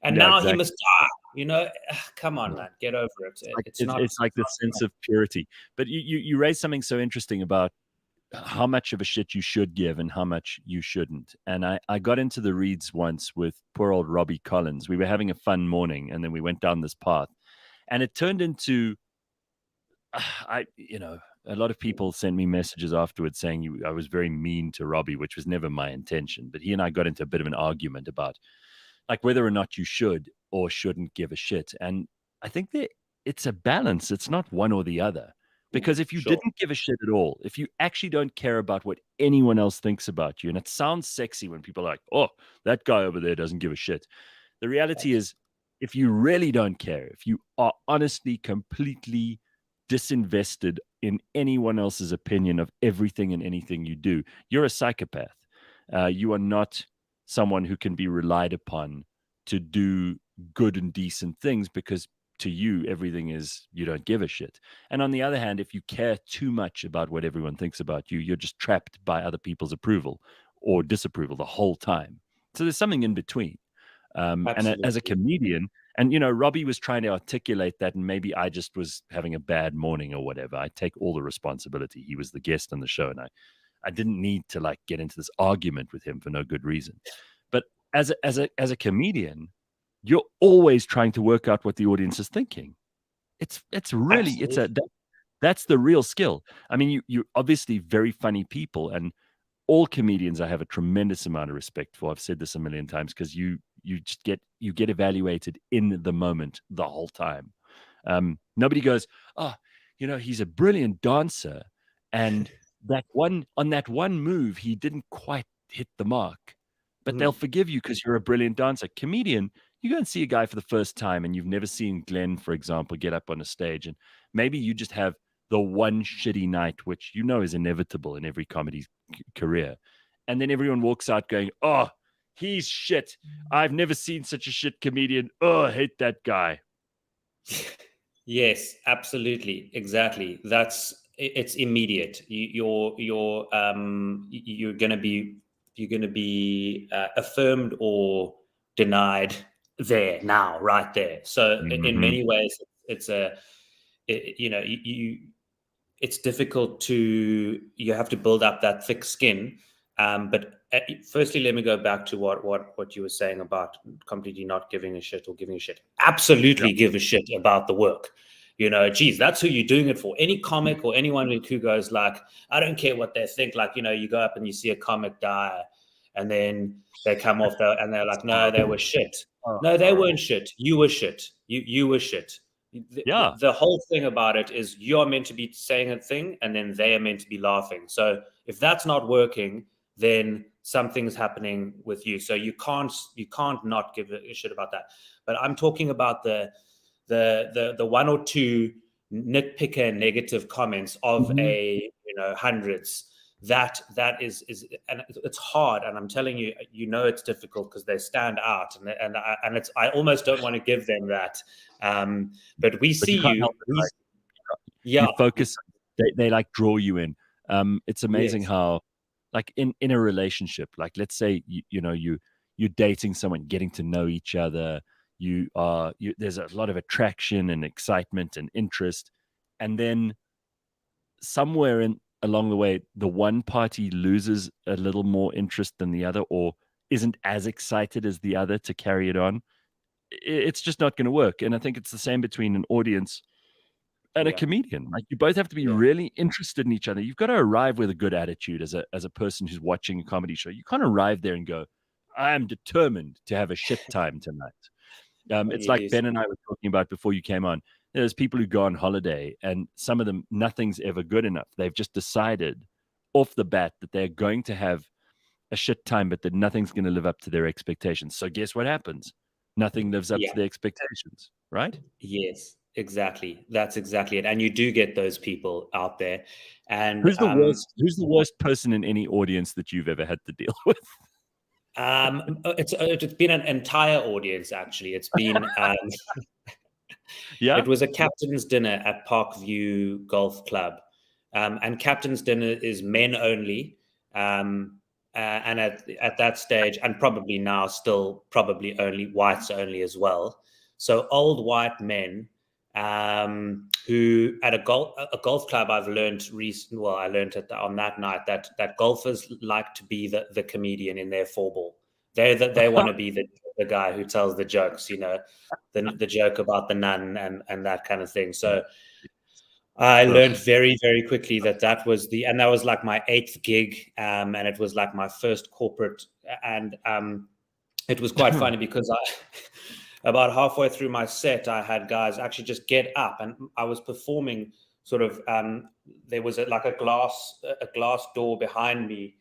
And now exactly. He must die. You know, come on, man, get over it. It's like the sense of purity. But you raised something so interesting about how much of a shit you should give and how much you shouldn't. And I got into the reads once with poor old Robbie Collins. We were having a fun morning, and then we went down this path, and it turned into, a lot of people sent me messages afterwards saying I was very mean to Robbie, which was never my intention. But he and I got into a bit of an argument about like whether or not you should or shouldn't give a shit. And I think that it's a balance. It's not one or the other. Because if you didn't give a shit at all, if you actually don't care about what anyone else thinks about you, and it sounds sexy when people are like, oh, that guy over there doesn't give a shit. The reality is, if you really don't care, if you are honestly completely disinvested in anyone else's opinion of everything and anything you do, you're a psychopath. You are not someone who can be relied upon to do good and decent things, because to you, everything is, you don't give a shit. And on the other hand, if you care too much about what everyone thinks about you, you're just trapped by other people's approval or disapproval the whole time. So there's something in between. And as a comedian, and, you know, Robbie was trying to articulate that, and maybe I just was having a bad morning or whatever. I take all the responsibility. He was the guest on the show, and I didn't need to like get into this argument with him for no good reason. But as a comedian, you're always trying to work out what the audience is thinking. It's really, that's the real skill. I mean, you're obviously very funny people, and all comedians I have a tremendous amount of respect for. I've said this a million times, because you just get evaluated in the moment the whole time. Nobody goes, oh, you know, he's a brilliant dancer, and on that one move, he didn't quite hit the mark. but they'll forgive you because you're a brilliant dancer. Comedian, you go and see a guy for the first time and you've never seen Glenn, for example, get up on a stage, and maybe you just have the one shitty night, which you know is inevitable in every comedy career. And then everyone walks out going, oh, he's shit. I've never seen such a shit comedian. Oh, I hate that guy. Yes, absolutely. Exactly. It's immediate. You're going to be affirmed or denied there now, right there. So in many ways, it's difficult you have to build up that thick skin. But firstly, let me go back to what you were saying about completely not giving a shit or giving a shit. Absolutely give a shit about the work. Geez, that's who you're doing it for. Any comic or anyone who goes like, I don't care what they think. Like, you go up and you see a comic die and then they come off there and they're like, no, they were shit. No, they weren't shit. You were shit. You were shit. The whole thing about it is you're meant to be saying a thing and then they are meant to be laughing. So if that's not working, then something's happening with you. So you can't not give a shit about that. But I'm talking about the one or two nitpicker negative comments of hundreds. That is and it's hard, and I'm telling you, it's difficult because they stand out, and it's I almost don't want to give them that, but we see you. You focus. They like draw you in. It's amazing how, like in a relationship, like let's say you're dating someone, getting to know each other. There's a lot of attraction and excitement and interest, and then somewhere along the way, the one party loses a little more interest than the other, or isn't as excited as the other to carry it on. It's just not going to work. And I think it's the same between an audience and a comedian. Like, you both have to be really interested in each other. You've got to arrive with a good attitude as a person who's watching a comedy show. You can't arrive there and go, I am determined to have a shit time tonight. It's like Ben and I were talking about before you came on. There's people who go on holiday and some of them, nothing's ever good enough. They've just decided off the bat that they're going to have a shit time, but that nothing's going to live up to their expectations. So guess what happens? Nothing lives up to their expectations, right? Yes, exactly. That's exactly it. And you do get those people out there. And who's the worst person in any audience that you've ever had to deal with? It's been an entire audience, actually. It's been it was a captain's dinner at Parkview Golf Club, and captain's dinner is men only, and at that stage, and probably now still probably only whites only as well. So old white men who at a golf club, I've learned I learned it on that night that golfers like to be the comedian in their four ball. They want to be the guy who tells the jokes, the joke about the nun and that kind of thing. So I learned very, very quickly that was and that was like my 8th gig, and it was like my first corporate, and it was quite funny because about halfway through my set, I had guys actually just get up, and I was performing sort of, there was a glass door behind me,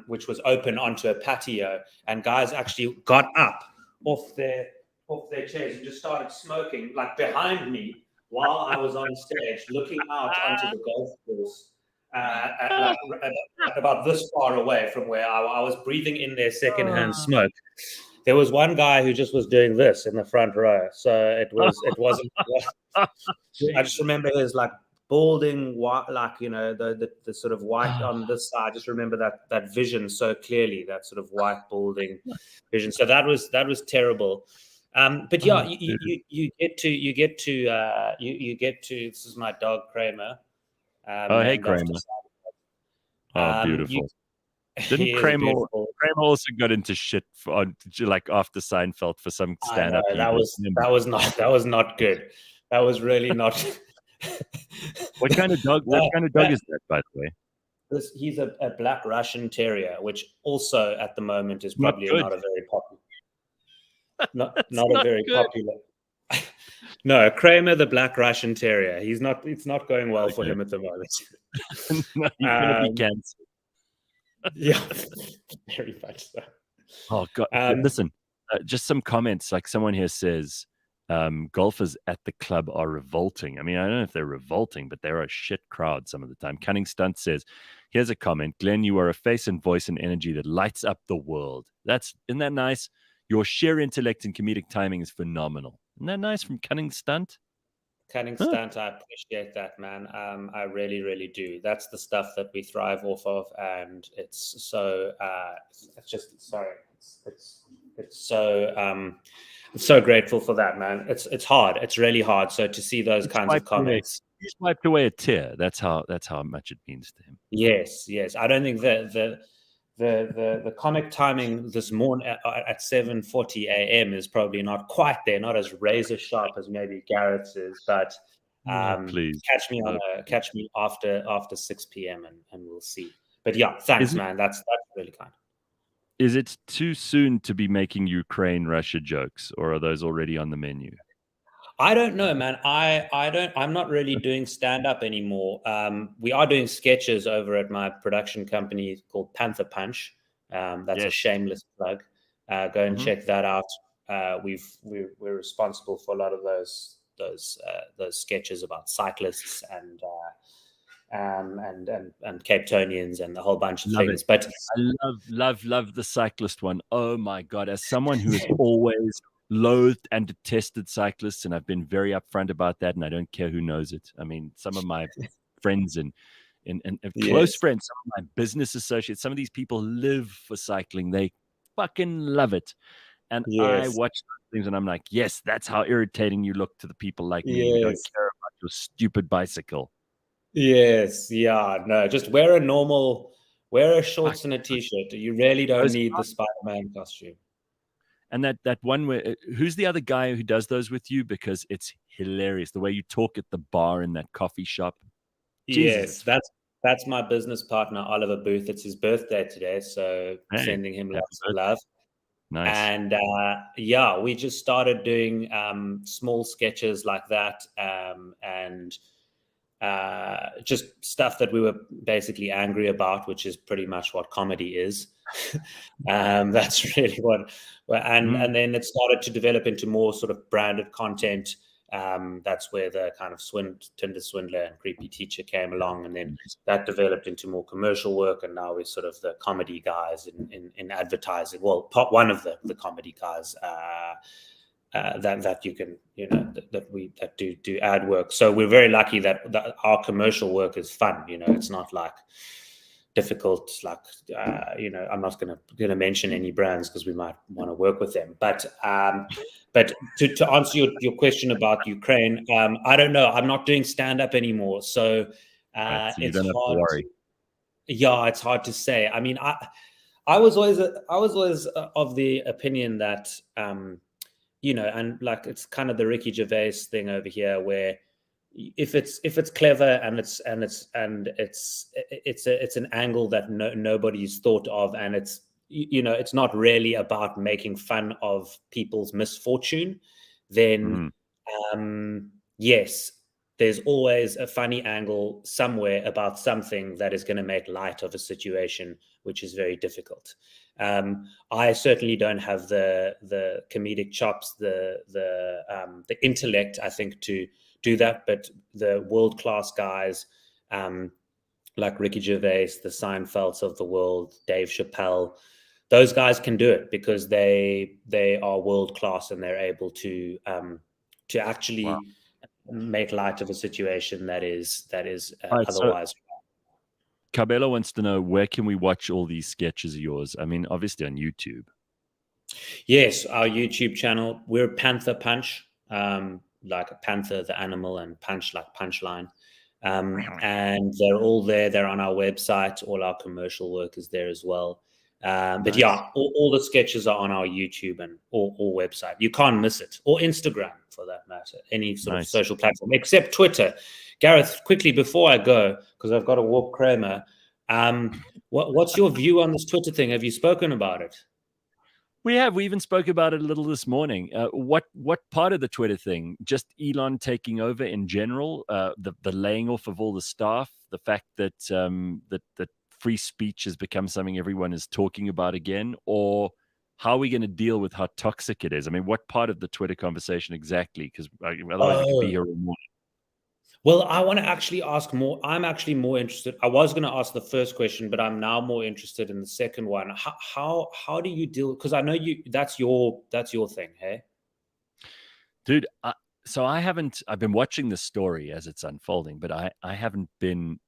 which was open onto a patio, and guys actually got up off their chairs and just started smoking like behind me while I was on stage, looking out onto the golf course, about this far away from where I was breathing in their secondhand smoke. There was one guy who just was doing this in the front row. So it wasn't, I just remember his like balding white, like, the sort of white on this side. I just remember that vision so clearly, that sort of white balding vision. So that was terrible. But yeah, you get to, this is my dog Kramer. Hey, Kramer. Beautiful. Didn't Kramer also got into shit like after Seinfeld for some stand-up? That was not good. That was really not. What kind of dog? What kind of dog is that, by the way? He's a black Russian Terrier, which also at the moment is probably not a very popular. Not a very popular. No, Kramer, the black Russian Terrier. It's not going well for him at the moment. No, he's gonna be cancelled. Yeah, very much so. Oh God! Listen, just some comments. Like someone here says, golfers at the club are revolting. I mean, I don't know if they're revolting, but they're a shit crowd some of the time. Cunning Stunt says, here's a comment. Glenn, you are a face and voice and energy that lights up the world. Isn't that nice? Your sheer intellect and comedic timing is phenomenal. Isn't that nice from Cunning Stunt? Cunning Stunt, I appreciate that, man. I really, really do. That's the stuff that we thrive off of, and it's so. It's just sorry. It's so grateful for that, man. It's hard. It's really hard. So to see those kinds of comments, you wiped away a tear. That's how much it means to him. Yes. I don't think the comic timing this morning at 7:40 a.m. is probably not quite there, not as razor sharp as maybe Gareth's is, but please catch me after 6 p.m. and we'll see. But yeah, thanks, man. That's really kind. Is it too soon to be making Ukraine-Russia jokes, or are those already on the menu? I don't know, man. I'm not really doing stand-up anymore. We are doing sketches over at my production company called Panther Punch. That's a shameless plug. Go and check that out. We're responsible for a lot of those sketches about cyclists and Cape Townians and a whole bunch of things. But I love the cyclist one. Oh my God. As someone who has always loathed and detested cyclists, and I've been very upfront about that, and I don't care who knows it. I mean, some of my friends and close friends, some of my business associates, some of these people live for cycling. They fucking love it. And I watch things and I'm like, yes, that's how irritating you look to the people like me who don't care about your stupid bicycle. Yes, yeah, no, just wear a shorts and a t-shirt. You really don't need the Spider-Man costume. And that one where, who's the other guy who does those with you? Because it's hilarious the way you talk at the bar in that coffee shop. Jesus. Yes, that's my business partner, Oliver Booth. It's his birthday today, so sending him lots of love. Nice. And we just started doing small sketches like that, and just stuff that we were basically angry about, which is pretty much what comedy is. That's really what. And then it started to develop into more sort of branded content. That's where the kind of Tinder swindler and creepy teacher came along, and then that developed into more commercial work. And now we're sort of the comedy guys in advertising. Well, one of the comedy guys that you can, that do ad work. So we're very lucky that our commercial work is fun. It's not like difficult, like I'm not going to mention any brands because we might want to work with them. But to answer your question about Ukraine, I don't know. I'm not doing stand up anymore, so you it's don't have hard. to worry. It's hard to say. I mean, I was always of the opinion that and like it's kind of the Ricky Gervais thing over here, where if it's clever and it's an angle that nobody's thought of, and it's it's not really about making fun of people's misfortune, then yes, there's always a funny angle somewhere about something that is going to make light of a situation which is very difficult. I certainly don't have the comedic chops, the intellect, I think, to do that, but the world-class guys like Ricky Gervais, the Seinfelds of the world, Dave Chappelle, those guys can do it because they are world-class and they're able to actually make light of a situation that is otherwise. So Cabello wants to know, where can we watch all these sketches of yours? I mean, obviously on YouTube. Yes, our YouTube channel. We're Panther Punch, like a panther, the animal, and punch like punchline. And they're all there. They're on our website. All our commercial work is there as well. But yeah, all the sketches are on our YouTube and or website. You can't miss it, or Instagram for that matter. Any sort of social platform except Twitter. Gareth, quickly before I go, because I've got to walk Kramer. What's your view on this Twitter thing? Have you spoken about it? We have. We even spoke about it a little this morning. What part of the Twitter thing? Just Elon taking over in general, the laying off of all the staff, the fact that that free speech has become something everyone is talking about again, or how are we going to deal with how toxic it is? I mean, what part of the Twitter conversation exactly? Because otherwise we could be here all morning. Well, I want to actually ask more. I'm actually more interested. I was going to ask the first question, but I'm now more interested in the second one. How do you deal? Because I know you. That's your thing, hey, dude. So I've been watching the story as it's unfolding, but I haven't been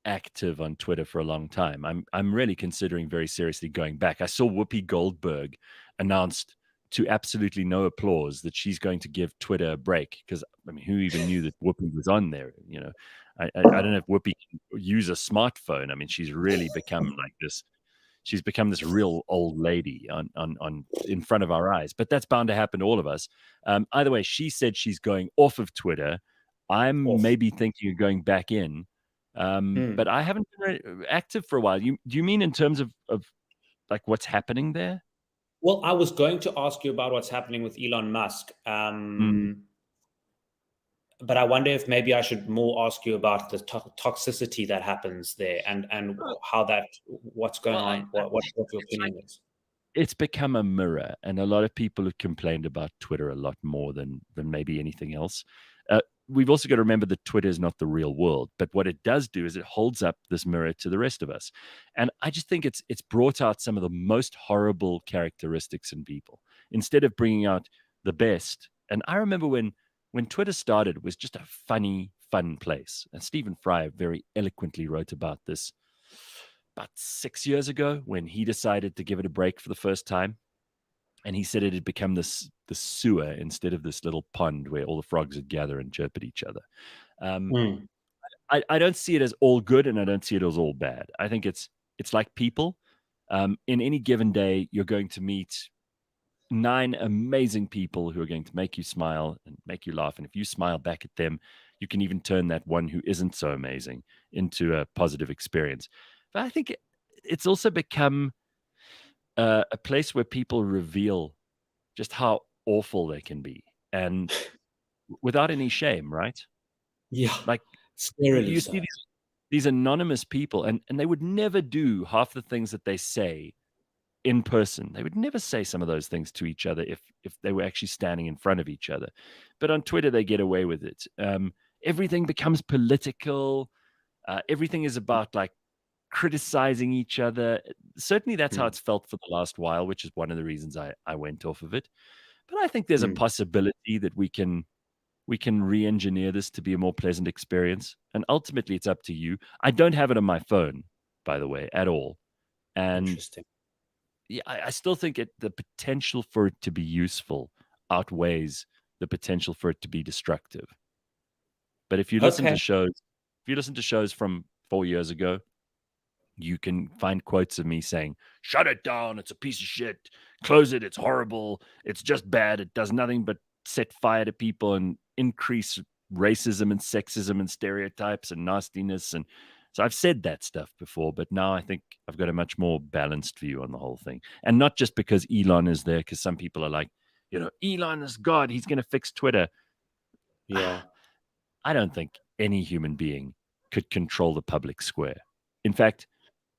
active on Twitter for a long time. I'm really considering very seriously going back. I saw Whoopi Goldberg announced to absolutely no applause that she's going to give Twitter a break, because I mean, who even knew that Whoopi was on there? You know, I don't know if Whoopi can use a smartphone. I mean, she's really become like this. She's become this real old lady on in front of our eyes. But that's bound to happen to all of us. Either way, she said she's going off of Twitter. I'm maybe thinking of going back in. But I haven't been active for a while. Do you mean in terms of like what's happening there? Well, I was going to ask you about what's happening with Elon Musk. But I wonder if maybe I should more ask you about the toxicity that happens there and how what's going on, what your opinion is. It's become a mirror, and a lot of people have complained about Twitter a lot more than maybe anything else. We've also got to remember that Twitter is not the real world, but what it does do is it holds up this mirror to the rest of us. And I just think it's brought out some of the most horrible characteristics in people instead of bringing out the best. And I remember when Twitter started, it was just a funny, fun place. And Stephen Fry very eloquently wrote about this about 6 years ago when he decided to give it a break for the first time. And he said it had become the sewer instead of this little pond where all the frogs would gather and chirp at each other. I don't see it as all good, and I don't see it as all bad. I think it's like people. In any given day, you're going to meet 9 amazing people who are going to make you smile and make you laugh. And if you smile back at them, you can even turn that one who isn't so amazing into a positive experience. But I think it's also become a place where people reveal just how awful they can be, and without any shame, right? Yeah, like you see these anonymous people, and they would never do half the things that they say in person. They would never say some of those things to each other if they were actually standing in front of each other. But on Twitter, they get away with it. Everything becomes political. Everything is about like criticizing each other. Certainly that's how it's felt for the last while, which is one of the reasons I went off of it. But I think there's a possibility that we can re-engineer this to be a more pleasant experience. And ultimately it's up to you. I don't have it on my phone, by the way, at all. And interesting. Yeah, I still think the potential for it to be useful outweighs the potential for it to be destructive. But if you listen to shows from 4 years ago, you can find quotes of me saying, "Shut it down, it's a piece of shit. Close it, it's horrible. It's just bad. It does nothing but set fire to people and increase racism and sexism and stereotypes and nastiness." And so I've said that stuff before, but now I think I've got a much more balanced view on the whole thing. And not just because Elon is there, because some people are like, Elon is God, he's going to fix Twitter. Yeah. I don't think any human being could control the public square. In fact,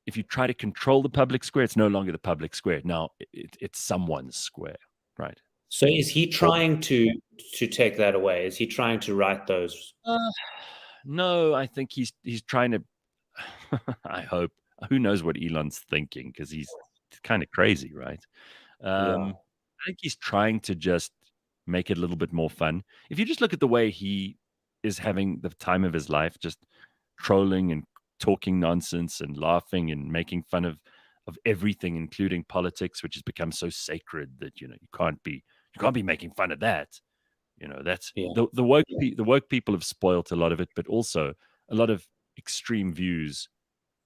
if you try to control the public square, it's no longer the public square. Now it's someone's square, right? So is he trying to take that away? Is he trying to write those? No, I think he's trying to. I hope. Who knows what Elon's thinking, because he's kind of crazy, right? I think he's trying to just make it a little bit more fun. If you just look at the way he is having the time of his life, just trolling and talking nonsense and laughing and making fun of everything, including politics, which has become so sacred that you can't be making fun of that. That's the woke people have spoilt a lot of it, but also a lot of extreme views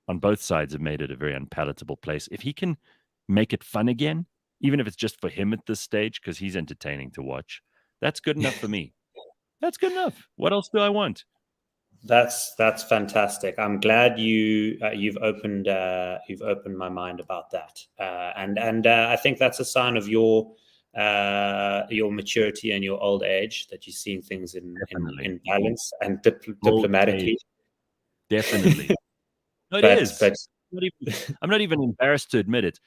on both sides have made it a very unpalatable place. If he can make it fun again, even if it's just for him at this stage, because he's entertaining to watch, that's good enough for me. That's good enough. What else do I want? That's fantastic. I'm glad you've opened my mind about that, and I think that's a sign of your maturity and your old age, that you're seeing things in balance and diplomatically. Definitely. No, it is. I'm not even embarrassed to admit it.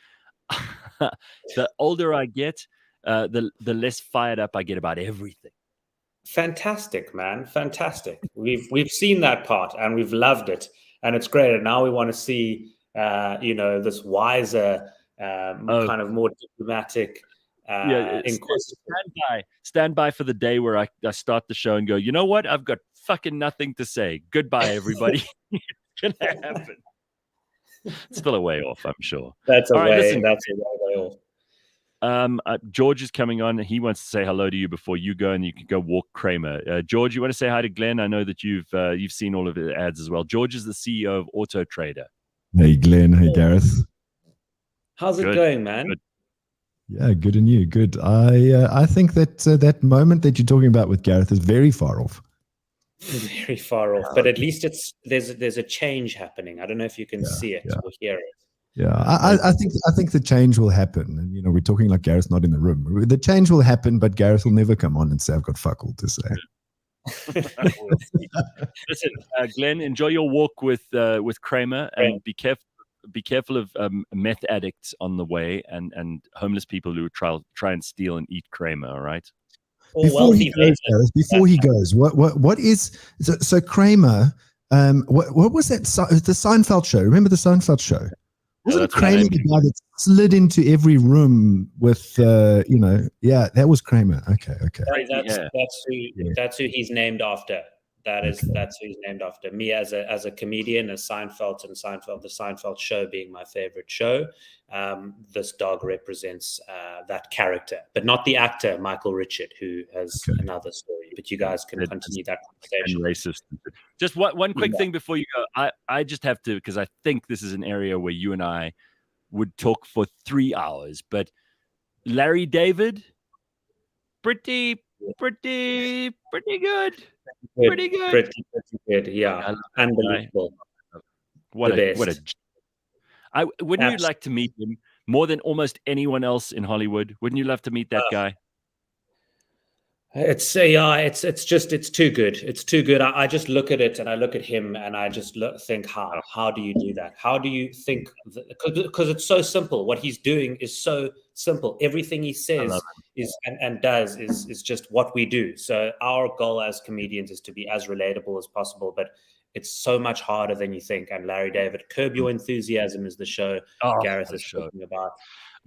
the older I get, the less fired up I get about everything. Fantastic, man. Fantastic. We've seen that part and we've loved it. And it's great. And now we want to see, this wiser, kind of more diplomatic, stand by for the day where I start the show and go, you know what? I've got fucking nothing to say. Goodbye, everybody. It's going to happen. It's still a way off, I'm sure. That's a way off. George is coming on. He wants to say hello to you before you go, and you can go walk Kramer. George, you want to say hi to Glenn? I know that you've seen all of the ads as well. George is the CEO of Auto Trader. Hey, Glenn. Hey, Gareth. How's it going, man? Good. Yeah, good and you. Good. I think that that moment that you're talking about with Gareth is very far off. Very far off, but at least there's a change happening. I don't know if you can see it or hear it. Yeah, I think the change will happen. And, we're talking like Gareth's not in the room. The change will happen, but Gareth will never come on and say, I've got fuck all to say. Listen, Glenn, enjoy your walk with Kramer, and be careful of meth addicts on the way and homeless people who try and steal and eat Kramer, all right? Before he goes, what is so Kramer? What was that? The Seinfeld show. Remember the Seinfeld show? Wasn't Kramer the guy that slid into every room with, that was Kramer. Okay. That's who he's named after. That's who he's named after. Me as a comedian, as Seinfeld, the Seinfeld show being my favorite show. This dog represents that character, but not the actor, Michael Richard, who has another story. But you guys can continue that conversation. Racist. Just one quick thing before you go. I just have to, because I think this is an area where you and I would talk for 3 hours. But Larry David, pretty good. Pretty good. Pretty good. Yeah. Unbelievable. Wouldn't you like to meet him more than almost anyone else in Hollywood? Wouldn't you love to meet that guy? It's too good. It's too good. I just look at it and I look at him and I just think, how do you do that? How do you think? Because it's so simple. What he's doing is so simple. Everything he says is and does is just what we do. So our goal as comedians is to be as relatable as possible, but it's so much harder than you think. And Larry David, Curb Your Enthusiasm is the show Gareth is talking about.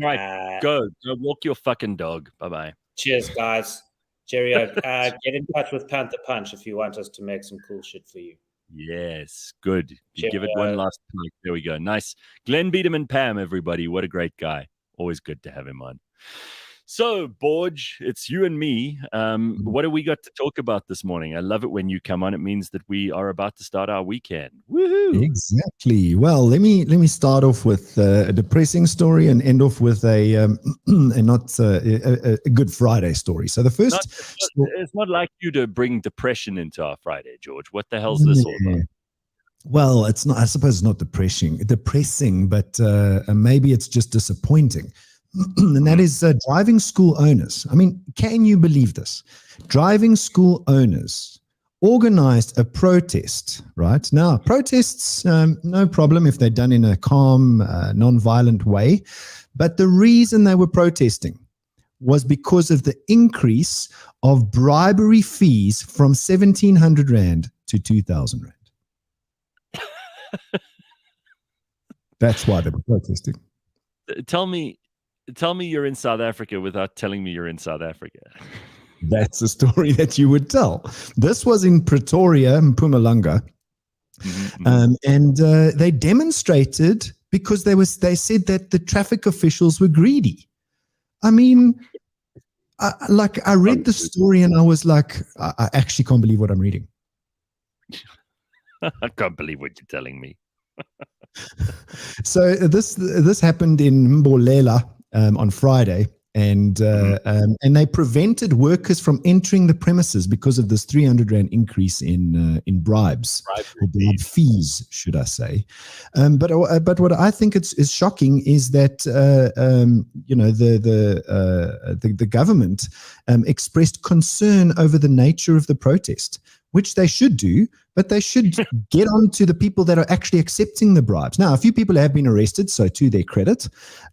All right, go walk your fucking dog. Bye-bye. Cheers, guys. Cheerio. Get in touch with Panther Punch if you want us to make some cool shit for you. Yes, good. You give it one last point. There we go. Nice. Glenn Biderman-Pam, everybody. What a great guy. Always good to have him on. So, Borge, it's you and me. What do we got to talk about this morning? I love it when you come on. It means that we are about to start our weekend. Woohoo! Exactly. Well, let me start off with a depressing story and end off with a Good Friday story. So the first, it's not like you to bring depression into our Friday, George. What the hell's this all about? Well, it's not. I suppose it's not depressing, but maybe it's just disappointing. And that is driving school owners. I mean, can you believe this? Driving school owners organized a protest, right? Now, protests, no problem if they're done in a calm, non-violent way. But the reason they were protesting was because of the increase of bribery fees from 1,700 Rand to 2,000 Rand. That's why they were protesting. Tell me you're in South Africa without telling me you're in South Africa. That's a story that you would tell. This was in Pretoria, Mpumalanga. And they demonstrated because they said that the traffic officials were greedy. I mean, I read the story and I was like, I actually can't believe what I'm reading. I can't believe what you're telling me. So this happened in Mbolela on Friday, and they prevented workers from entering the premises because of this 300 Rand increase in bribes, or fees, should I say? But what I think is shocking is that the government expressed concern over the nature of the protest, which they should do, but they should get on to the people that are actually accepting the bribes. Now, a few people have been arrested, so to their credit,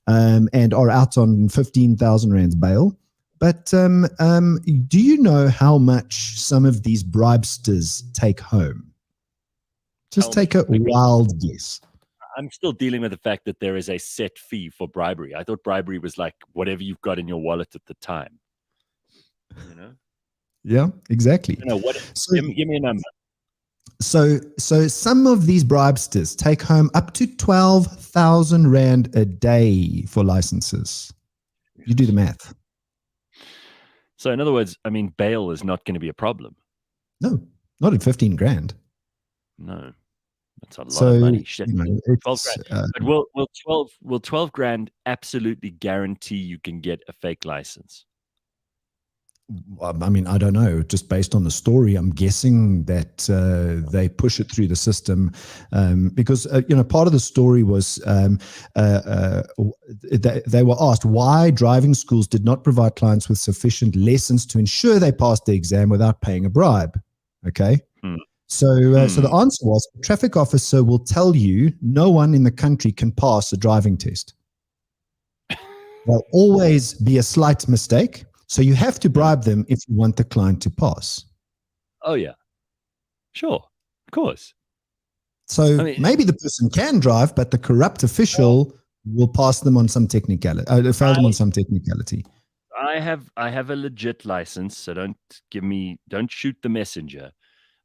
and are out on 15,000 rands bail. But do you know how much some of these bribesters take home? Just take a wild guess. I'm still dealing with the fact that there is a set fee for bribery. I thought bribery was like whatever you've got in your wallet at the time. You know? Yeah, exactly. Give me a number. So some of these bribesters take home up to 12,000 rand a day for licenses. You do the math. So in other words, I mean, bail is not going to be a problem. No, not at 15 grand. No, that's a lot of money. Shit. 12 grand. But will 12 grand absolutely guarantee you can get a fake license? I mean, I don't know. Just based on the story, I'm guessing that they push it through the system because part of the story was they were asked why driving schools did not provide clients with sufficient lessons to ensure they passed the exam without paying a bribe. Okay. So the answer was a traffic officer will tell you no one in the country can pass a driving test. There'll always be a slight mistake. So you have to bribe them if you want the client to pass. Oh, yeah. Sure. Of course. So maybe the person can drive, but the corrupt official will pass them on some technicality. Fail them on some technicality. I have a legit license, so don't shoot the messenger.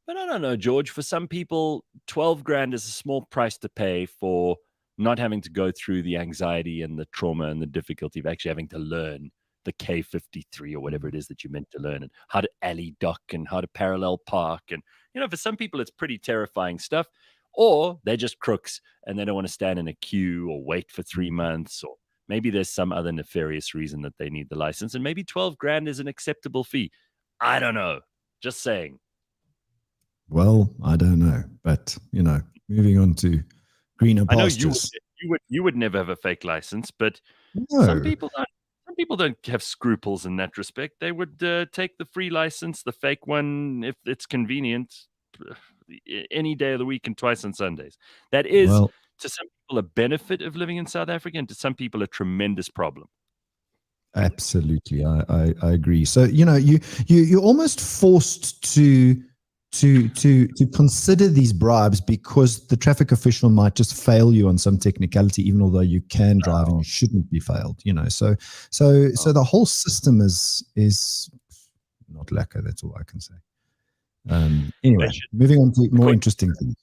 But I don't know, George. For some people, 12 grand is a small price to pay for not having to go through the anxiety and the trauma and the difficulty of actually having to learn the K53 or whatever it is that you meant to learn, and how to alley duck and how to parallel park. And, for some people, it's pretty terrifying stuff. Or they're just crooks and they don't want to stand in a queue or wait for 3 months. Or maybe there's some other nefarious reason that they need the license. And maybe 12 grand is an acceptable fee. I don't know. Just saying. Well, I don't know. But, moving on to greener pastures. I know you would never have a fake license, but no. Some people don't have scruples in that respect. They would take the free license, the fake one, if it's convenient, any day of the week and twice on Sundays. That is, to some people, a benefit of living in South Africa, and to some people, a tremendous problem. Absolutely, I agree. So you're almost forced to consider these bribes because the traffic official might just fail you on some technicality, even although you can drive and you shouldn't be failed. So the whole system is not lacquer. That's all I can say. Anyway, moving on to more interesting things.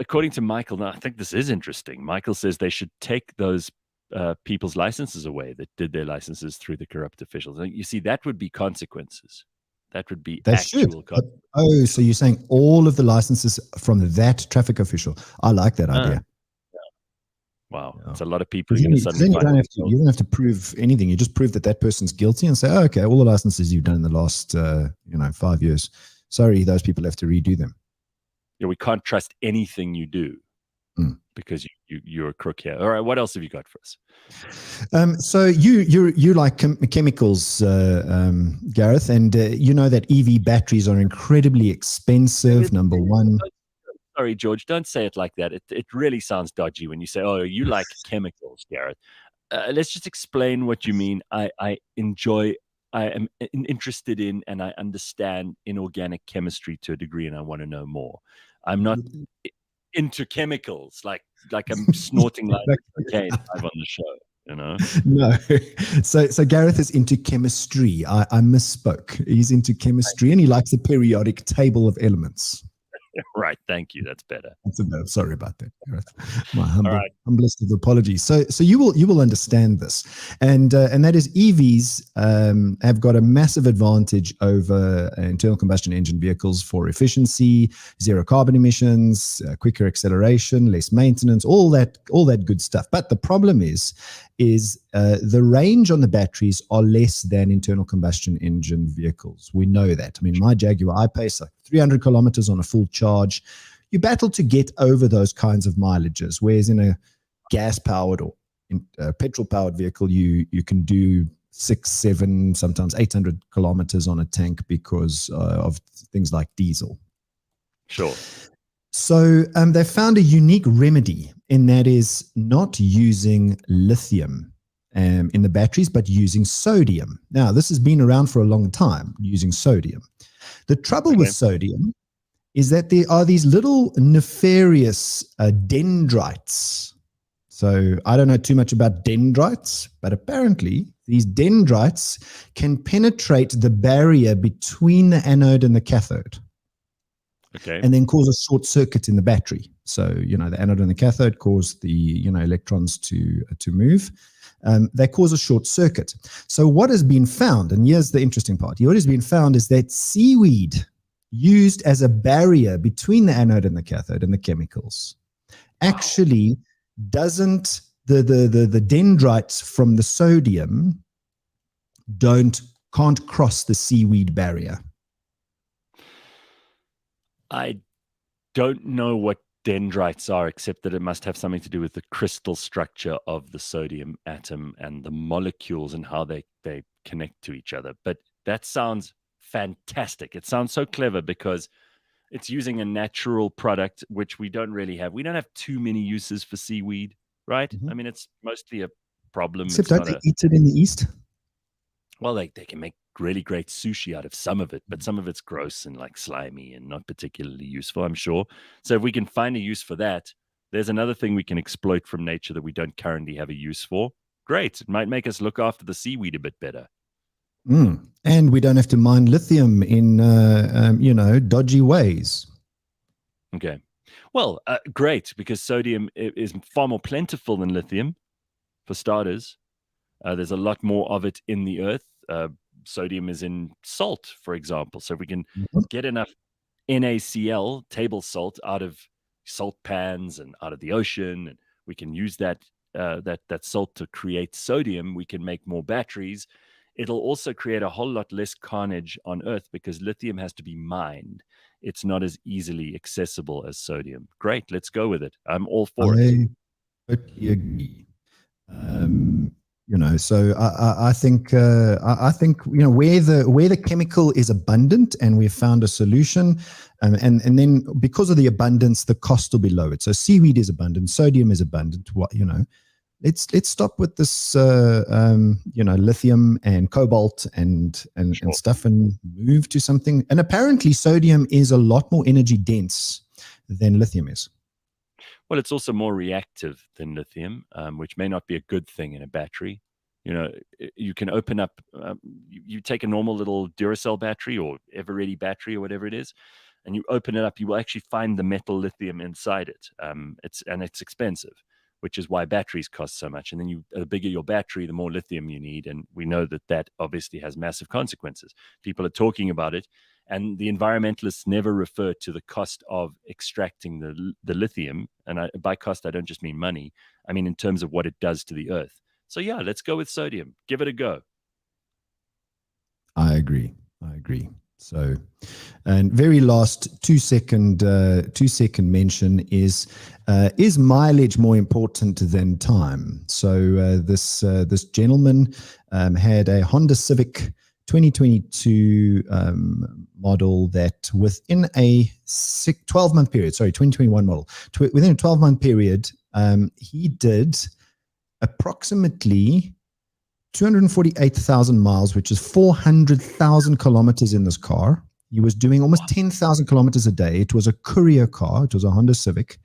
According to Michael, now I think this is interesting. Michael says they should take those people's licenses away that did their licenses through the corrupt officials. You see, that would be consequences. That would be actual consequences. So you're saying all of the licenses from that traffic official. I like that idea. Wow. It's a lot of people. You don't have to prove anything. You just prove that person's guilty and say, okay, all the licenses you've done in the last 5 years, sorry, those people have to redo them. Yeah, we can't trust anything you do because you're a crook here. All right, what else have you got for us? So you like chemicals, Gareth, and you know that EV batteries are incredibly expensive. Number one. Sorry, George, don't say it like that. It really sounds dodgy when you say, "Oh, you like chemicals, Gareth." Let's just explain what you mean. I am interested in and I understand inorganic chemistry to a degree, and I want to know more. I'm not into chemicals like I'm snorting like cocaine live on the show. No. So Gareth is into chemistry. I misspoke. He's into chemistry and he likes the periodic table of elements. Right. Thank you. That's better. Sorry about that, Gareth. My humblest of apologies. So you will understand this, and that is EVs have got a massive advantage over internal combustion engine vehicles for efficiency, zero carbon emissions, quicker acceleration, less maintenance, all that good stuff. But the problem is the range on the batteries are less than internal combustion engine vehicles. We know that. I mean, my Jaguar I-Pace, 300 kilometers on a full charge. You battle to get over those kinds of mileages, whereas in a gas-powered or petrol-powered vehicle, you can do 6, 7, sometimes 800 kilometers on a tank because of things like diesel. Sure. So they found a unique remedy, and that is not using lithium in the batteries, but using sodium. Now, this has been around for a long time, using sodium. The trouble with sodium is that there are these little nefarious dendrites. So I don't know too much about dendrites, but apparently these dendrites can penetrate the barrier between the anode and the cathode. Okay. And then cause a short circuit in the battery. So, the anode and the cathode cause the, electrons to move. They cause a short circuit. So what has been found, and here's the interesting part, what has been found is that seaweed used as a barrier between the anode and the cathode and the chemicals actually doesn't, the dendrites from the sodium can't cross the seaweed barrier. I don't know what dendrites are, except that it must have something to do with the crystal structure of the sodium atom and the molecules and how they connect to each other. But that sounds fantastic. It sounds so clever because it's using a natural product, which we don't really have. We don't have too many uses for seaweed, right? I mean, it's mostly a problem. Except don't they eat it in the East? Well, they can make really great sushi out of some of it, but some of it's gross and like slimy and not particularly useful, I'm sure. So if we can find a use for that, there's another thing we can exploit from nature that we don't currently have a use for. Great. It might make us look after the seaweed a bit better. And we don't have to mine lithium in, dodgy ways. Okay. Well, great, because sodium is far more plentiful than lithium, for starters. There's a lot more of it in the earth. Sodium is in salt, for example. So if we can get enough NaCl, table salt, out of salt pans and out of the ocean, and we can use that salt to create sodium, we can make more batteries. It'll also create a whole lot less carnage on Earth because lithium has to be mined. It's not as easily accessible as sodium. Great, let's go with it. I'm all for it. I totally agree. So I think where the chemical is abundant and we've found a solution, and then because of the abundance, the cost will be lowered. So seaweed is abundant, sodium is abundant. Let's stop with this lithium and cobalt and stuff and move to something. And apparently, sodium is a lot more energy dense than lithium is. Well, it's also more reactive than lithium, which may not be a good thing in a battery. You can open up, you take a normal little Duracell battery or Everready battery or whatever it is, and you open it up, you will actually find the metal lithium inside it. It's expensive, which is why batteries cost so much. And then the bigger your battery, the more lithium you need. And we know that obviously has massive consequences. People are talking about it. And the environmentalists never refer to the cost of extracting the lithium. And by cost, I don't just mean money. I mean in terms of what it does to the earth. So yeah, let's go with sodium. Give it a go. I agree. So, and very last 2 second mention is mileage more important than time? So this gentleman had a Honda Civic 2022 model that within a 12-month period, 2021 model, within a 12-month period, he did approximately 248,000 miles, which is 400,000 kilometers in this car. He was doing almost 10,000 kilometers a day. It was a courier car. It was a Honda Civic.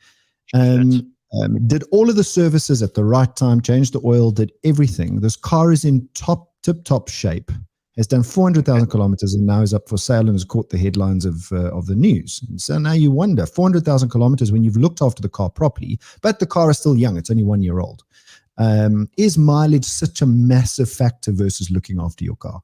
Did all of the services at the right time, changed the oil, did everything. This car is in tip-top shape, has done 400,000 kilometers and now is up for sale and has caught the headlines of the news. And so now you wonder, 400,000 kilometers when you've looked after the car properly, but the car is still young. It's only 1 year old. Is mileage such a massive factor versus looking after your car?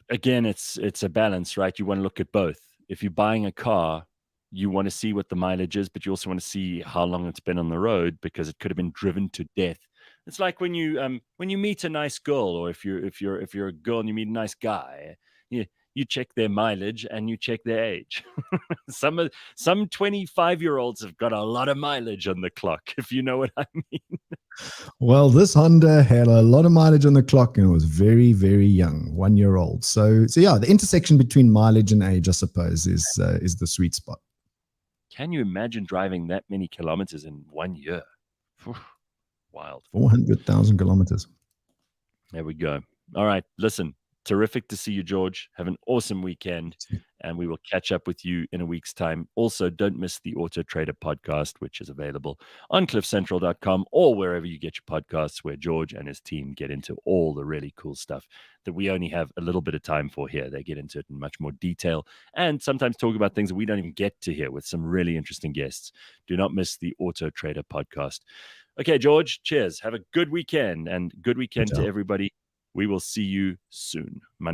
Again, it's a balance, right? You want to look at both. If you're buying a car, you want to see what the mileage is, but you also want to see how long it's been on the road because it could have been driven to death. It's like when you meet a nice girl, or if you're a girl and you meet a nice guy, you you check their mileage and you check their age. Some 25-year-olds have got a lot of mileage on the clock, if you know what I mean. Well, this Honda had a lot of mileage on the clock and it was very, very young, 1 year old. So yeah, the intersection between mileage and age, I suppose, is the sweet spot. Can you imagine driving that many kilometers in 1 year? Wild. 400,000 kilometers. There we go. All right. Listen, terrific to see you, George. Have an awesome weekend, and we will catch up with you in a week's time. Also, don't miss the Auto Trader podcast, which is available on cliffcentral.com or wherever you get your podcasts, where George and his team get into all the really cool stuff that we only have a little bit of time for here. They get into it in much more detail and sometimes talk about things that we don't even get to hear with some really interesting guests. Do not miss the Auto Trader podcast. Okay, George, cheers. Have a good weekend, and good weekend to everybody. We will see you soon. Monday.